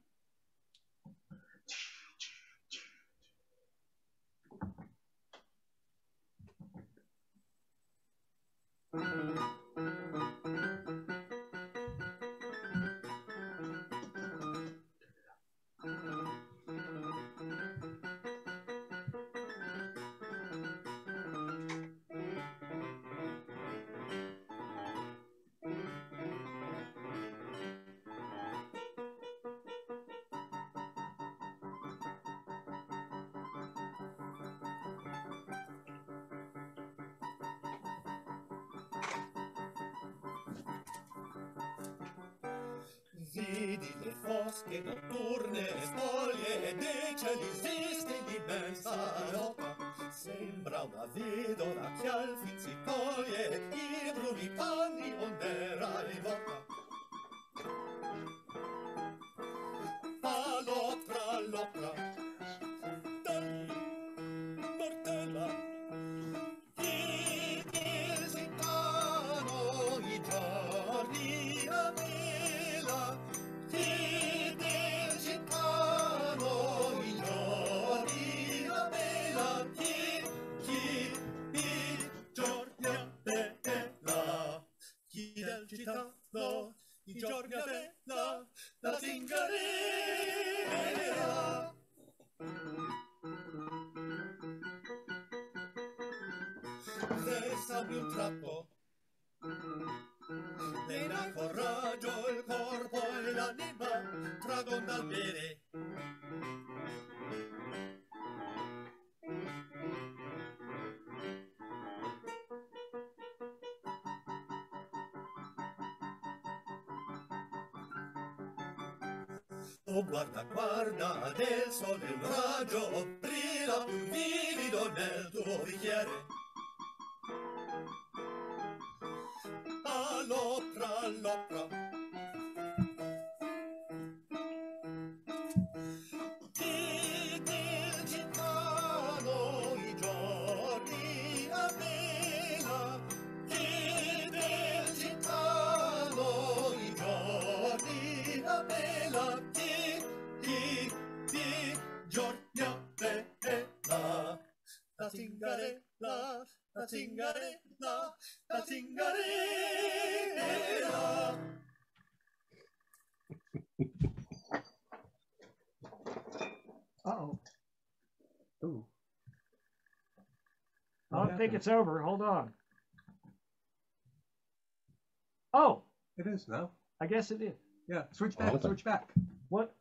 Vidi le fosche notturne, le spoglie e dei cieli visti l'immensa rotta. Sembra una vedova che al fin si toglie i bruni panni ond'era rivolta. All'opra, all'opra, dai, mortella, chi visitano i giorni a vela, chi visitano i giorni a vela, chi i giorni a vela, chi del gitano i giorni a vela, la zingarella. Versami un tratto, nella coraggio il corpo e l'anima tragon dal bere. Oh, guarda, guarda, del sole un raggio brilla più vivido nel tuo bicchiere. All'opra, all'opra. Chi del gitano i giorni a vela, chi del gitano i giorni a vela, chi giorni a vela, la zingarella, la zingarella, la zingarella. Uh-oh. Ooh. I don't think it's over. Hold on. Oh, It is now. I guess it is. Yeah, switch back, Okay. switch back. What?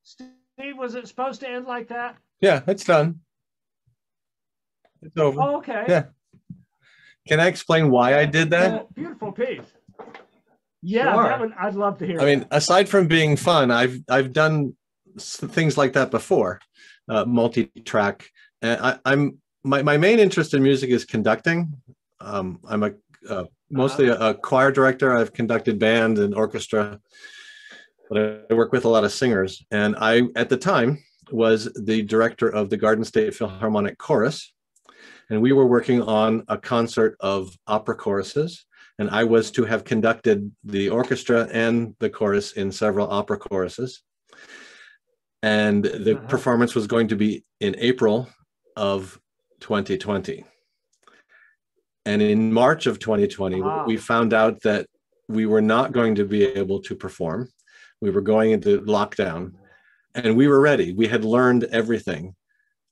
Steve, was it supposed to end like that? Yeah, it's done. It's over. Oh, okay. Yeah. Can I explain why I did that? Oh, beautiful piece. Yeah, Sure. that would, I'd love to hear. I mean, aside from being fun, I've done things like that before, multi-track. And my main interest in music is conducting. I'm mostly a choir director. I've conducted band and orchestra, but I work with a lot of singers. And I, at the time, was the director of the Garden State Philharmonic Chorus, and we were working on a concert of opera choruses. And I was to have conducted the orchestra and the chorus in several opera choruses. And the performance was going to be in April of 2020. And in March of 2020, we found out that we were not going to be able to perform. We were going into lockdown, and we were ready. We had learned everything,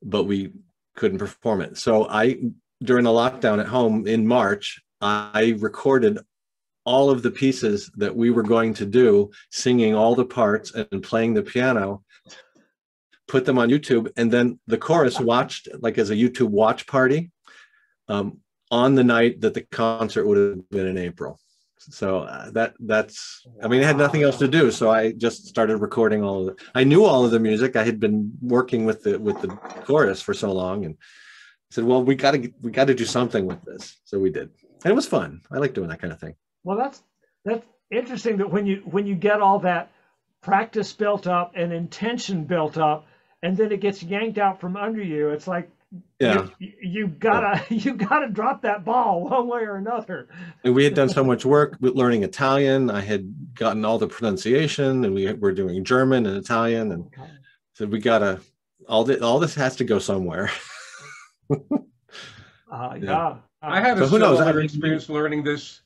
but we couldn't perform it. So during the lockdown at home in March, I recorded all of the pieces that we were going to do, singing all the parts and playing the piano, put them on YouTube, and then the chorus watched, like as a YouTube watch party, on the night that the concert would have been in April. So that's, I mean, I had nothing else to do, so I just started recording all of it. I knew all of the music. I had been working with the chorus for so long, and said, well, we got to do something with this. So we did. And it was fun. I like doing that kind of thing. Well, that's interesting that when you get all that practice built up and intention built up, and then it gets yanked out from under you, it's like, yeah, you gotta drop that ball one way or another. And we had done so much work with learning Italian. I had gotten all the pronunciation, and we were doing German and Italian, and so we gotta all this has to go somewhere. Yeah. I had a similar experience learning this.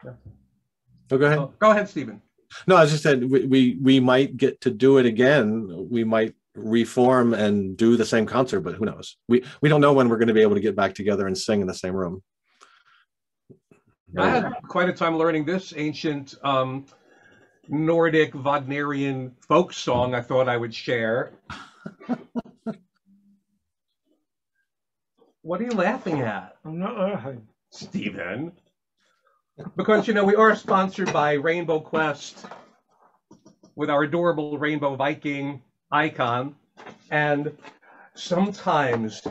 Oh, go ahead. Go ahead, Stephen. No, I just said we might get to do it again. We might reform and do the same concert, but who knows? We don't know when we're going to be able to get back together and sing in the same room. I had quite a time learning this ancient Nordic Wagnerian folk song. I thought I would share. What are you laughing at? I'm not laughing, Stephen. Because, you know, we are sponsored by Rainbow Quest with our adorable Rainbow Viking icon. And sometimes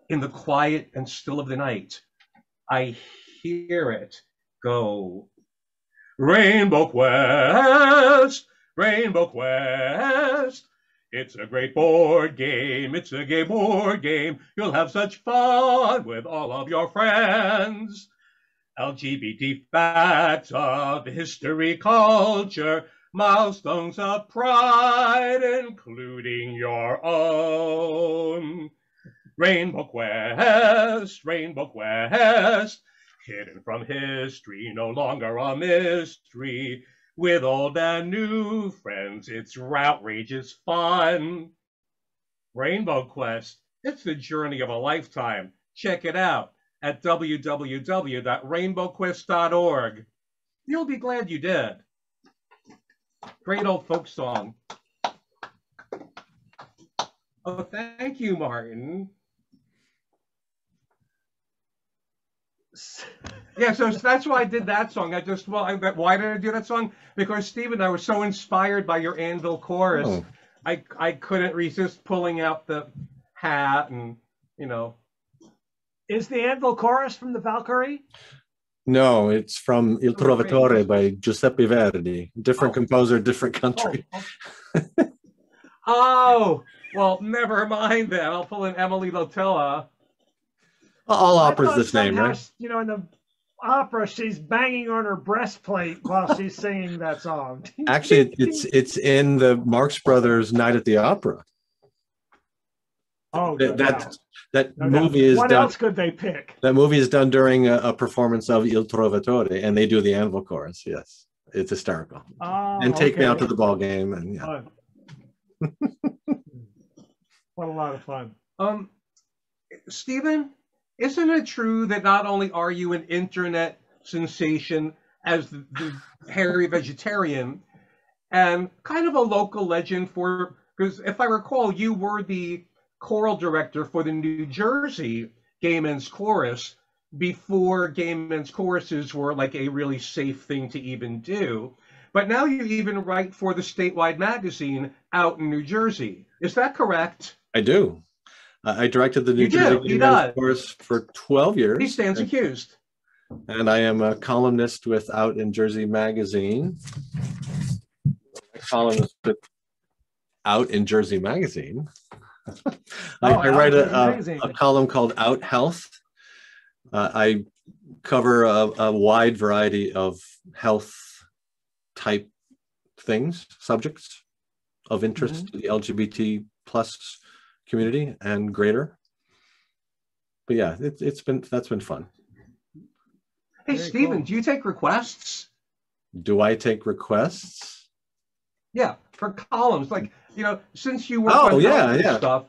in the quiet and still of the night, I hear it go, Rainbow Quest, Rainbow Quest. It's a great board game. It's a gay board game. You'll have such fun with all of your friends. LGBT facts of history, culture, milestones of pride, including your own. Rainbow Quest, Rainbow Quest, hidden from history, no longer a mystery. With old and new friends, it's outrageous fun. Rainbow Quest, it's the journey of a lifetime. Check it out at www.rainbowquest.org. You'll be glad you did. Great old folk song. Oh, thank you, Martin. Yeah, so that's why I did that song. Why did I do that song? Because, Stephen, I was so inspired by your Anvil chorus. Oh. I couldn't resist pulling out the hat and, you know. Is the Anvil chorus from the Valkyrie? No, it's from Il Trovatore by Giuseppe Verdi. Different composer, different country. Oh, well, never mind then. I'll pull in Emily Lotilla. All opera's the same, right? You know, in the opera, she's banging on her breastplate while she's singing that song. Actually, it's in the Marx Brothers Night at the Opera. Oh, that movie is what done. Else could they pick? That movie is done during a performance of Il Trovatore, and they do the Anvil chorus. Yes. It's hysterical. Oh, And take me okay. out to the ball game, and yeah. Fun. What a lot of fun. Stephen, isn't it true that not only are you an internet sensation as the hairy vegetarian and kind of a local legend for, because if I recall, you were the choral director for the New Jersey Gay Men's Chorus before gay men's choruses were like a really safe thing to even do. But now you even write for the statewide magazine out in New Jersey. Is that correct? I do. I directed the New You do, Jersey he Gay Men's does. Chorus for 12 years. He stands accused. And I am a columnist with Out in Jersey magazine. A columnist with Out in Jersey magazine. I write a column called Out Health. I cover a wide variety of health type things, subjects of interest to the LGBT plus community and greater. But yeah, that's been fun. Hey, Very Stephen, cool. do you take requests? Do I take requests? Yeah, for columns, like, since you work Oh, on yeah, health yeah. stuff,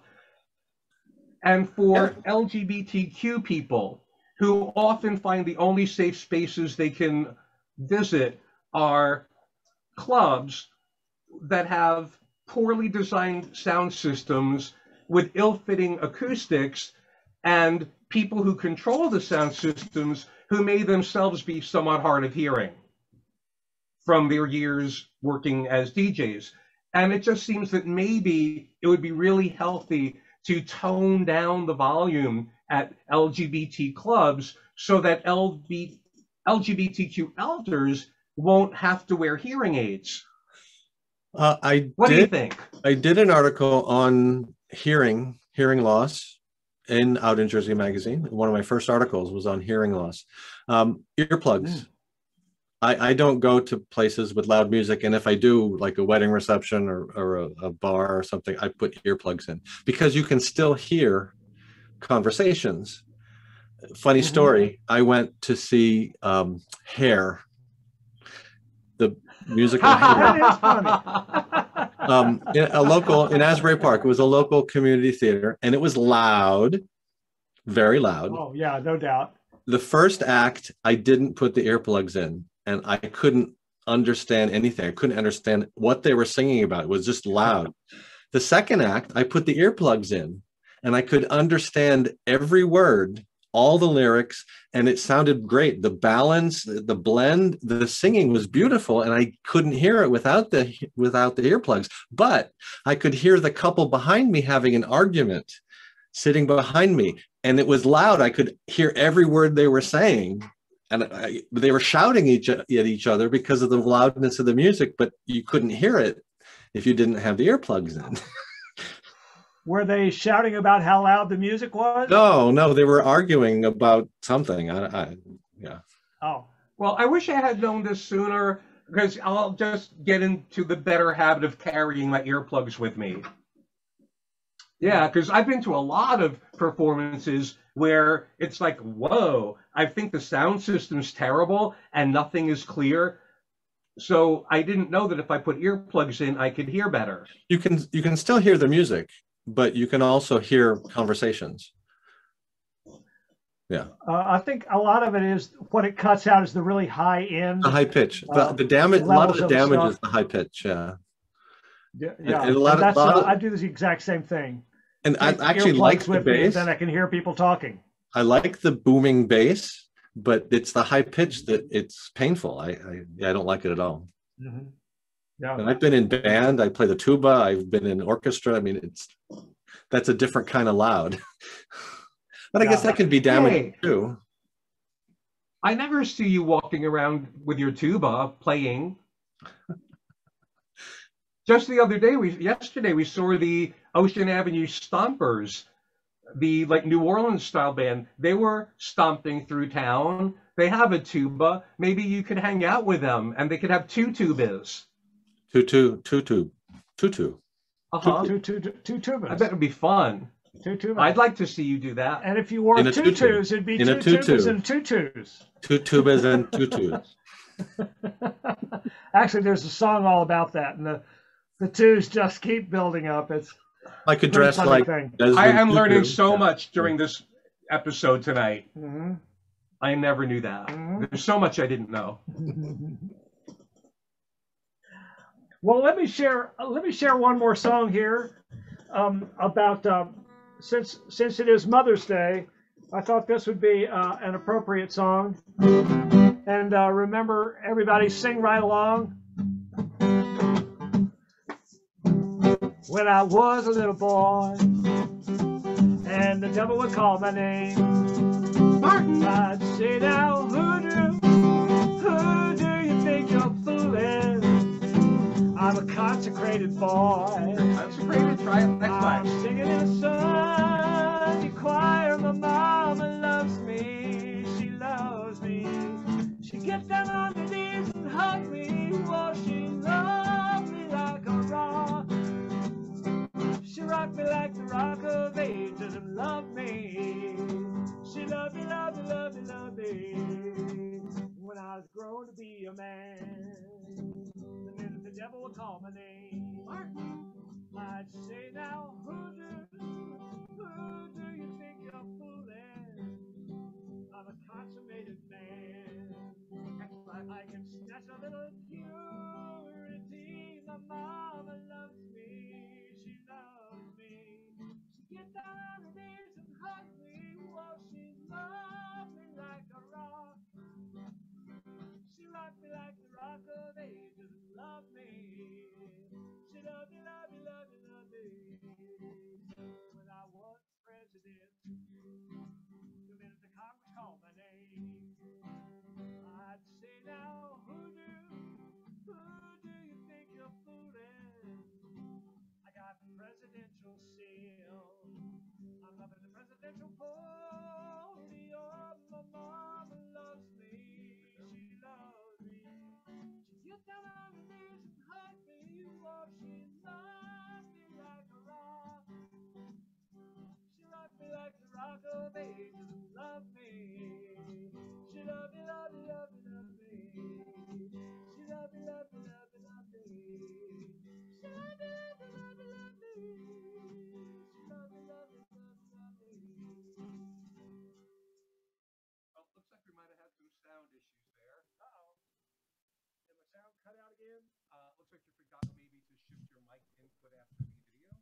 and for LGBTQ people who often find the only safe spaces they can visit are clubs that have poorly designed sound systems with ill-fitting acoustics and people who control the sound systems who may themselves be somewhat hard of hearing from their years working as DJs. And it just seems that maybe it would be really healthy to tone down the volume at LGBT clubs so that LGBTQ elders won't have to wear hearing aids. What do you think? I did an article on hearing loss in Out in Jersey magazine. One of my first articles was on hearing loss. Earplugs. I don't go to places with loud music, and if I do, like a wedding reception or a bar or something, I put earplugs in because you can still hear conversations. Funny story, I went to see Hair, the musical Hair. That is funny. In Asbury Park. It was a local community theater, and it was loud, very loud. Oh, yeah, no doubt. The first act, I didn't put the earplugs in, and I couldn't understand anything. I couldn't understand what they were singing about. It was just loud. The second act, I put the earplugs in, and I could understand every word, all the lyrics, and it sounded great. The balance, the blend, the singing was beautiful, and I couldn't hear it without the earplugs. But I could hear the couple behind me having an argument, sitting behind me, and it was loud. I could hear every word they were saying, and they were shouting at each other because of the loudness of the music, but you couldn't hear it if you didn't have the earplugs in. Were they shouting about how loud the music was? No, they were arguing about something. Yeah. Oh. Well, I wish I had known this sooner, because I'll just get into the better habit of carrying my earplugs with me. Yeah, because I've been to a lot of performances where it's like, whoa, I think the sound system's terrible and nothing is clear. So I didn't know that if I put earplugs in, I could hear better. You can still hear the music, but you can also hear conversations. Yeah. I think a lot of it is what it cuts out is the really high end. The high pitch. The damage. A lot of the damage stuff. is the high pitch. Yeah. Yeah. And I do this exact same thing. And I actually like the bass. Then I can hear people talking. I like the booming bass, but it's the high pitch that it's painful. I don't like it at all. Mm-hmm. Yeah. And I've been in band. I play the tuba. I've been in orchestra. I mean, that's a different kind of loud. But I guess that can be damaging too. I never see you walking around with your tuba playing. Just the other day, yesterday we saw the Ocean Avenue Stompers, the New Orleans style band. They were stomping through town. They have a tuba. Maybe you could hang out with them, and they could have two tubas. Two. Two tubas. I bet it'd be fun. Two tubas. I'd like to see you do that. And if you wore tutus, it'd be two tubas and tutus. Two tubas and tutus. Actually, there's a song all about that, and the twos just keep building up. It's I could pretty dress funny like thing. Desmond I am learning Tutu. so much during this episode tonight. Mm-hmm. I never knew that. There's so much I didn't know. Well, let me share one more song here about since it is Mother's Day. I thought this would be an appropriate song. And remember, everybody sing right along. When I was a little boy, and the devil would call my name, Martin, I'd say, now who do you think you're fooling? I'm a consecrated boy. Consecrated, try it next I'm time. singing in a Sunday choir. My mama loves me. She loves me. She gets down on her knees and hugs me. Oh, she loves me like a rock. She rocked me like the rock of ages and loved me. She loved me, loved me, loved me, loved me. When I was grown to be a man, the minute the devil would call my name, I'd say, now who do you think you're fooling? I'm a consummated man. I can snatch a little purity. My mama loves me. She loves me. She gets down on her knees and hugs me. Oh, she loves me like a rock. She rocked me like the rock of ages and loved me. She loved me, loved me, loved me, loved me. When I was president, the minute the Congress called my name, I'd say, now who do you think you're fooling? I got the presidential seal. I'm up at the presidential podium. My mama loves me. She loves me. She gets down on her knees and hugs me. Oh, she loves me like a rock. She rocked me like the rock of ages and loved me. She loved me, loved me, loved me, loved me. She loved me, loved me, loved me, loved me. She loved me, loved me, loved me, loved me. She loved me, loved me, loved me, loved me. Oh, looks like we might have had some sound issues there. Uh-oh. Did my sound cut out again? Looks like you forgot maybe to shift your mic input after the video.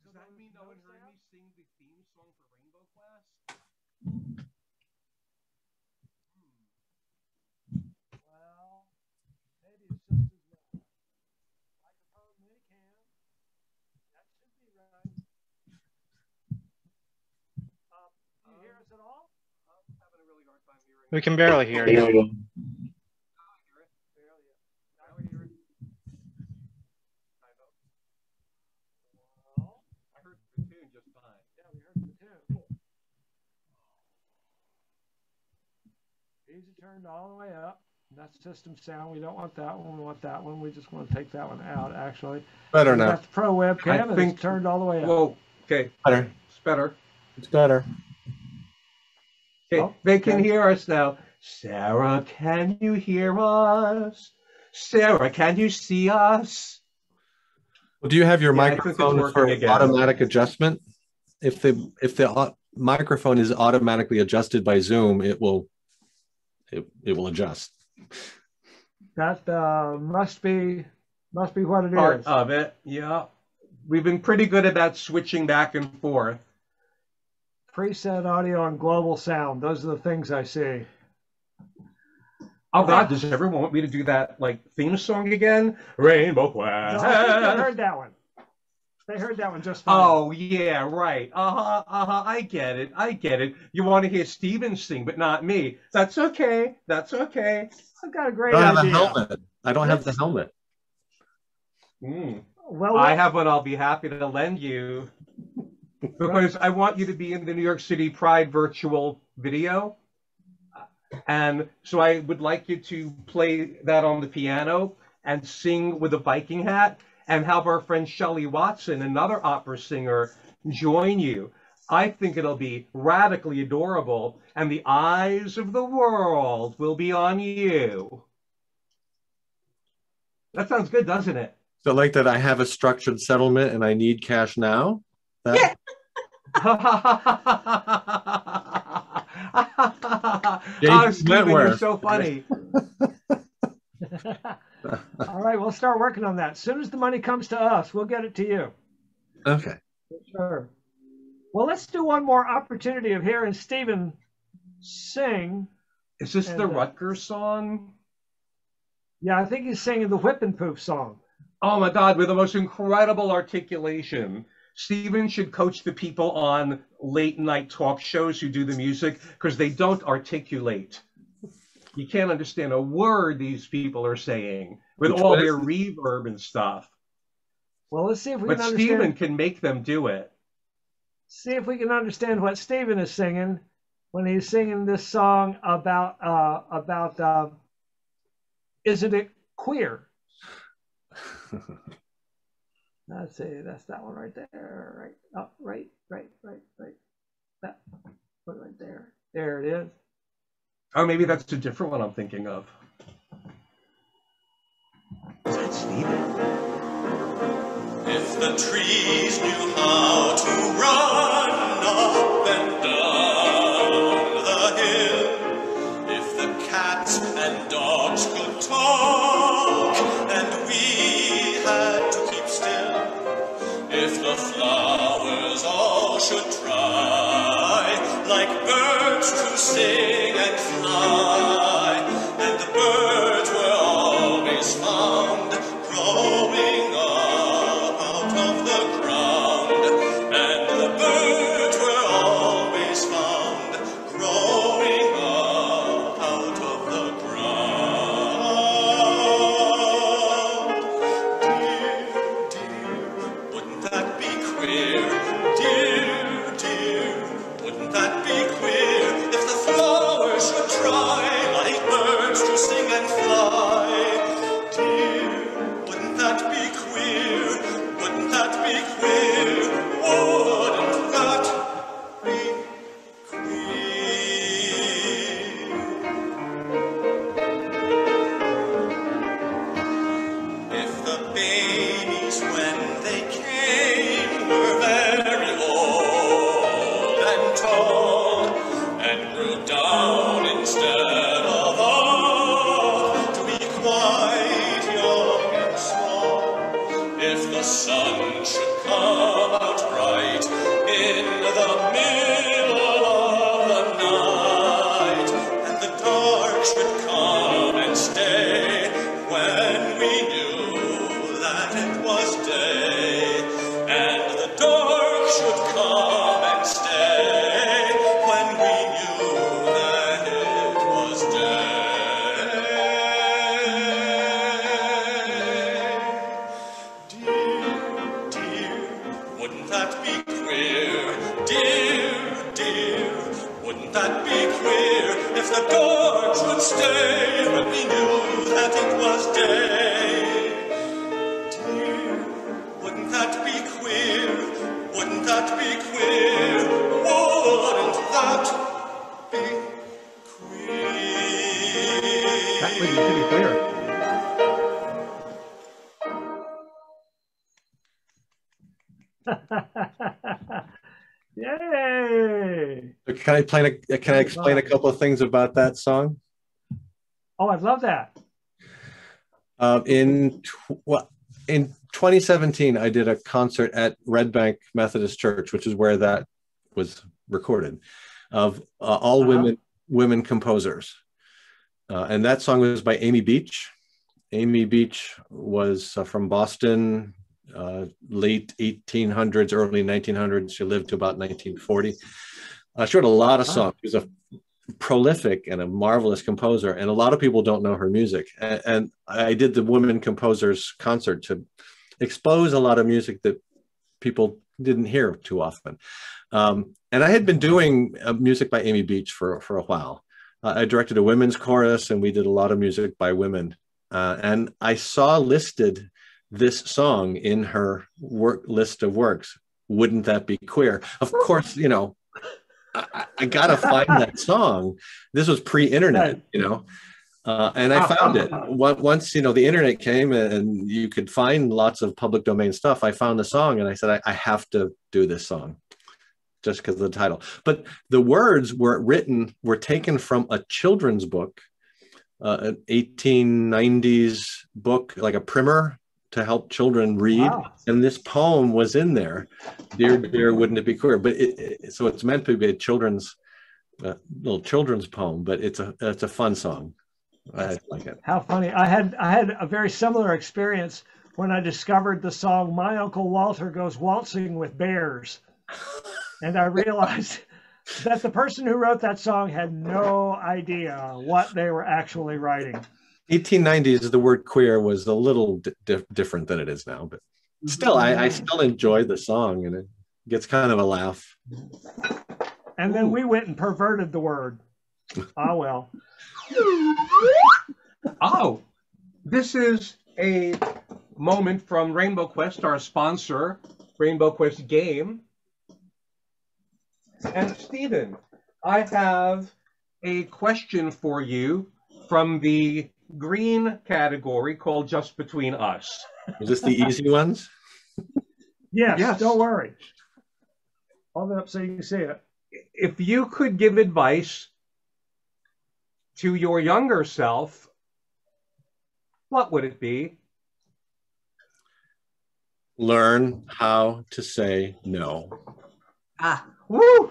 Does that mean no one heard me sing the theme song for Rainbow Class? Well, maybe it's just as well. Microphone minicam. That should be right. Do you hear us at all? I'm having a really hard time hearing. We can barely hear you. Now I hear it. Barely. Now I hear it. Kind of. Well, I heard the tune just fine. yeah, we heard the tune. These are turned all the way up. That's system sound. We don't want that one. We want that one. We just want to take that one out, actually. Better We now. got the pro webcam, and think- it's turned all the way up. Whoa. Okay. Better. It's better. It's better. Okay. Oh, They can okay. hear us now. Sarah, can you hear us? Sarah, can you see us? Well, do you have your Yeah, I think it's microphone for working again. automatic adjustment? If the microphone is automatically adjusted by Zoom, it will adjust. That must be what it Part is. of it. Yeah. We've been pretty good about switching back and forth. Preset audio and global sound. Those are the things I see. Oh God, does everyone want me to do that like theme song again? Rainbow Quest. No, I think they heard that one. They heard that one just fine. Oh yeah, right. I get it. You want to hear Steven sing, but not me. That's okay. I've got a I great don't have a idea. helmet. I don't have the helmet. Well, I have one I'll be happy to lend you. Because I want you to be in the New York City Pride virtual video. And so I would like you to play that on the piano and sing with a Viking hat and have our friend Shelley Watson, another opera singer, join you. I think it'll be radically adorable, and the eyes of the world will be on you. That sounds good, doesn't it? So like that I have a structured settlement and I need cash now? Yeah. Oh, Stephen, you're so funny. All right, we'll start working on that. As soon as the money comes to us, we'll get it to you. Okay. Sure. Well, let's do one more opportunity of hearing Stephen sing. Is this the Rutgers song? Yeah, I think he's singing the Whip and Poof song. Oh my God, with the most incredible articulation. Stephen should coach the people on late night talk shows who do the music because they don't articulate. You can't understand a word these people are saying with all their reverb and stuff. Well, let's see if we But can understand. Stephen can make them do it. See if we can understand what Stephen is singing when he's singing this song about Isn't It Queer? Let's see, that's that one right there. Right, oh, right. That one right there. There it is. Oh, maybe that's a different one I'm thinking of. Is that Stephen? If the trees knew how to run up and down the hill, if the cats and dogs could talk and we had to keep still, if the flowers all should try like birds to sing and fly, and the birds were always found growing up out of the ground, and the birds were always found growing up out of the ground. Dear, dear, wouldn't that be queer? Dear, dear, wouldn't that be queer if the flowers should try like birds to sing and fly? Dear, wouldn't that be queer? Wouldn't that be queer? Wouldn't that be queer? If the babies when they came were very old and tall and grew down instead of up to be quite young and small, if the sun should come out bright in the middle of the night, and the dark should come and stay when we knew that it was day, and the dark should come and stay when we knew that it was day. Dear, dear, wouldn't that be queer? Dear, dear, wouldn't that be queer if the dark should stay when we knew that it was day? Dear, wouldn't that be queer? Wouldn't that be queer? Wouldn't that be queer? That would be pretty clear. Yay! Can I explain a couple of things about that song? Oh, I love that. In 2017, I did a concert at Red Bank Methodist Church, which is where that was recorded, of all women composers. And that song was by Amy Beach. Amy Beach was from Boston, late 1800s, early 1900s. She lived to about 1940. She wrote a lot of songs. She was a prolific and a marvelous composer, and a lot of people don't know her music. And I did the Women Composers concert to expose a lot of music that people didn't hear too often. And I had been doing music by Amy Beach for a while. I directed a women's chorus, and we did a lot of music by women. And I saw listed this song in her work list of works. Wouldn't That Be Queer? Of course, you know, I gotta find that song. This was pre-internet, Right. you know, and I found it. Once, you know, the internet came and you could find lots of public domain stuff. I found the song and I said, I have to do this song just because of the title. But the words were taken from a children's book, an 1890s book, like a primer to help children read. Wow. And this poem was in there, Dear, Dear, Wouldn't It Be Queer? But so it's meant to be a children's, little children's poem, but it's a fun song. I like it. How funny. I had a very similar experience when I discovered the song My Uncle Walter Goes Waltzing with Bears. And I realized that the person who wrote that song had no idea what they were actually writing. 1890s, the word queer was a little different than it is now, but still, I still enjoy the song, and it gets kind of a laugh. And then we went and perverted the word. Ah, well. Oh, this is a moment from Rainbow Quest, our sponsor, Rainbow Quest Game. And Stephen, I have a question for you from the green category called Just Between Us. Is this the easy ones? Yes, don't worry. Hold it up so you can see it. If you could give advice to your younger self, what would it be? Learn how to say no. Woo!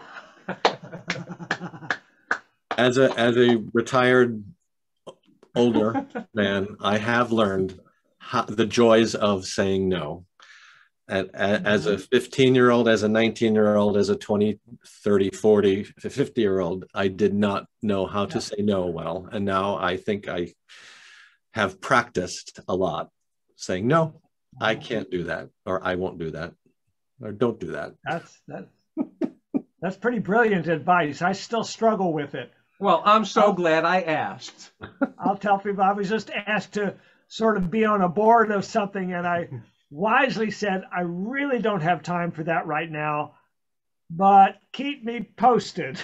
As a retired older man, I have learned the joys of saying no. As a 15-year-old, as a 19-year-old, as a 20, 30, 40, 50-year-old, I did not know how to say no well. And now I think I have practiced a lot saying, no, I can't do that, or I won't do that, or don't do that. That's pretty brilliant advice. I still struggle with it. Well, I'm so glad I asked. I'll tell people I was just asked to sort of be on a board of something, and I wisely said, I really don't have time for that right now, but keep me posted.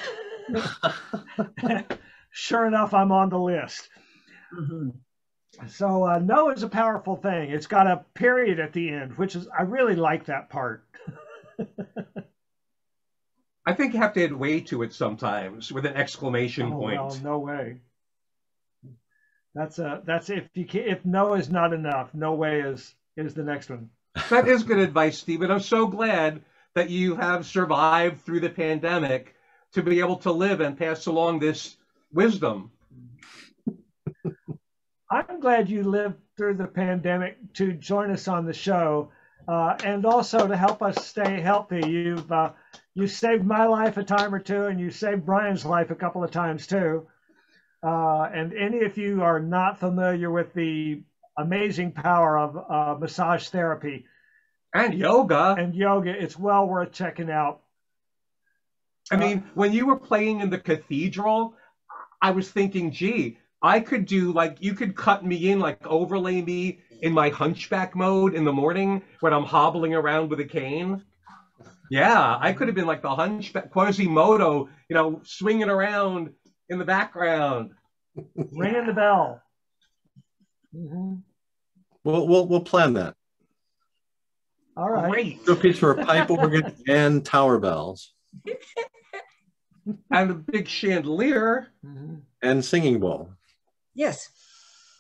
Sure enough, I'm on the list. So no is a powerful thing. It's got a period at the end, which is, I really like that part. I think you have to add way to it sometimes with an exclamation point. Well, no way. That's if no is not enough, no way is the next one. That is good advice, Stephen. I'm so glad that you have survived through the pandemic to be able to live and pass along this wisdom. I'm glad you lived through the pandemic to join us on the show, and also to help us stay healthy. You saved my life a time or two, and you saved Brian's life a couple of times too. And any of you are not familiar with the amazing power of massage therapy and yoga, it's well worth checking out. I mean, when you were playing in the cathedral, I was thinking, gee, I could do, like, you could cut me in, like overlay me in my hunchback mode in the morning when I'm hobbling around with a cane. Yeah, I could have been like the hunchback, Quasimodo, you know, swinging around in the background. Ringing the bell. Mm-hmm. We'll plan that. All right. Great. Do a piece for a pipe organ and tower bells. And a big chandelier. Mm-hmm. And singing bowl. Yes.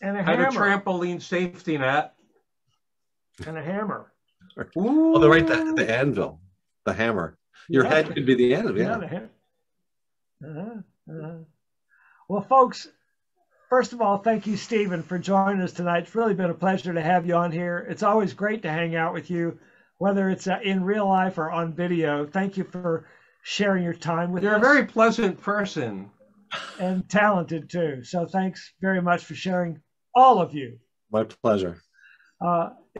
And a And hammer. a trampoline safety net. And a hammer. Ooh. Oh, the anvil, the hammer. Your head could be the anvil. Yeah. The hammer. Well, folks, first of all, thank you, Stephen, for joining us tonight. It's really been a pleasure to have you on here. It's always great to hang out with you, whether it's in real life or on video. Thank you for sharing your time with us. You're a very pleasant person. And talented, too. So thanks very much for sharing, all of you. My pleasure.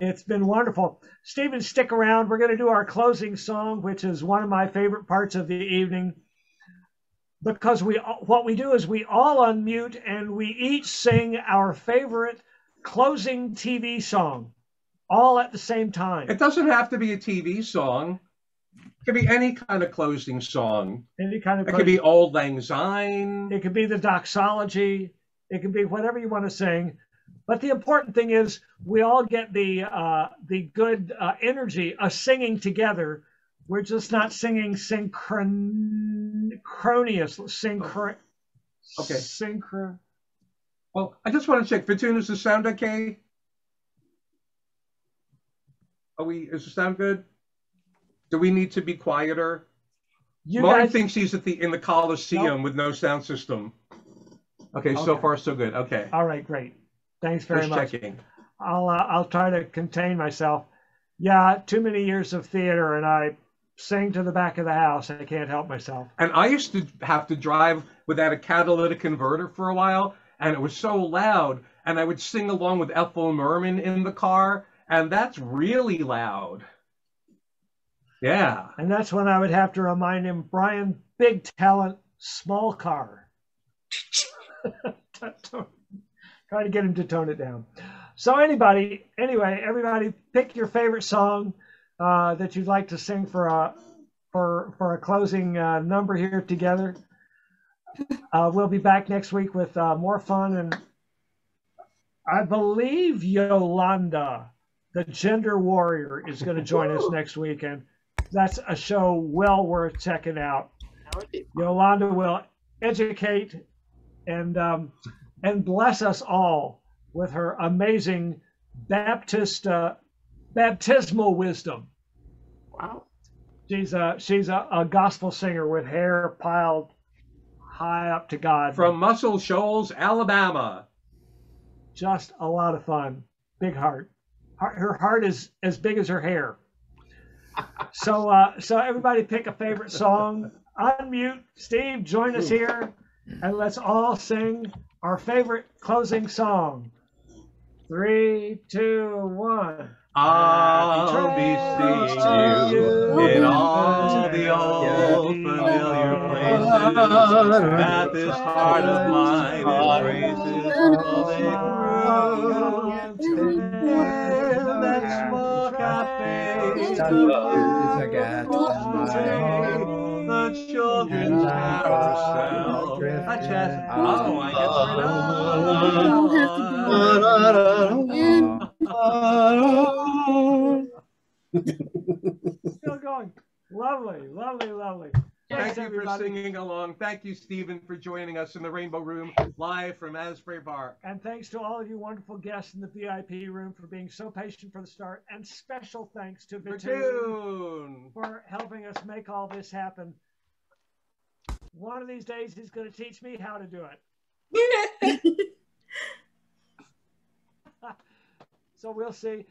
It's been wonderful. Stephen, stick around. We're going to do our closing song, which is one of my favorite parts of the evening. Because what we do is we all unmute and we each sing our favorite closing TV song, all at the same time. It doesn't have to be a TV song. Could be any kind of closing song. Any kind of. It could be Auld Lang Syne. It could be the doxology. It could be whatever you want to sing. But the important thing is we all get the good energy of singing together. We're just not singing synchronous. Okay. Synchro. Well, I just want to check. Vittoon, is the sound okay? Is the sound good? Do we need to be quieter? Martin thinks he's in the Coliseum with no sound system. Okay, so far so good. Okay. All right, great. Thanks very much. Checking. I'll try to contain myself. Yeah, too many years of theater, and I sing to the back of the house. I can't help myself. And I used to have to drive without a catalytic converter for a while, and it was so loud. And I would sing along with Ethel Merman in the car, and that's really loud. Yeah. And that's when I would have to remind him, Brian, big talent, small car. Try to get him to tone it down. So anyway, everybody pick your favorite song that you'd like to sing for a closing number here together. We'll be back next week with more fun, and I believe Yolanda, the gender warrior, is going to join us next week, and that's a show well worth checking out. Yolanda will educate and bless us all with her amazing baptismal wisdom. Wow. She's a gospel singer with hair piled high up to God. From Muscle Shoals, Alabama. Just a lot of fun. Big heart. Her heart is as big as her hair. So everybody pick a favorite song. Unmute. Steve, join us here, and let's all sing our favorite closing song. 3, 2, 1. I'll be seeing you in all the old familiar places that this heart of mine embraces all day through. In that small cafe, the children's carousel. I Still going. Lovely. Thank you for singing along. Thank you, Stephen, for joining us in the Rainbow Room live from Asbury Park. And thanks to all of you wonderful guests in the VIP room for being so patient for the start. And special thanks to Vittoon for helping us make all this happen. One of these days, he's going to teach me how to do it. So we'll see.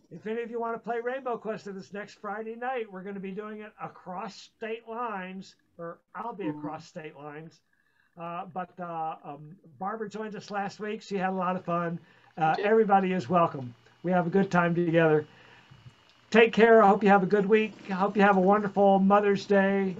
If any of you want to play Rainbow Quest with us next Friday night, we're going to be doing it across state lines, or I'll be across state lines. But Barbara joined us last week. She had a lot of fun. Everybody is welcome. We have a good time together. Take care. I hope you have a good week. I hope you have a wonderful Mother's Day.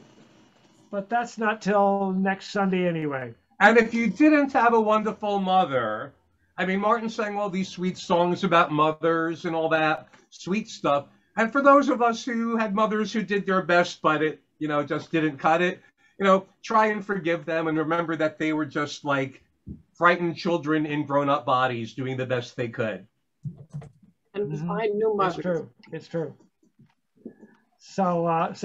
But that's not till next Sunday anyway. And if you didn't have a wonderful mother, I mean, Martin sang all these sweet songs about mothers and all that sweet stuff. And for those of us who had mothers who did their best, but it, just didn't cut it, try and forgive them and remember that they were just like frightened children in grown-up bodies doing the best they could. And find new mothers. It's true. So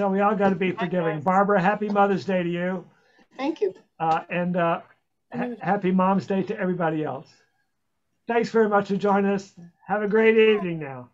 we all got to be forgiving. Barbara, happy Mother's Day to you. Thank you. And happy Mom's Day to everybody else. Thanks very much for joining us. Have a great evening now.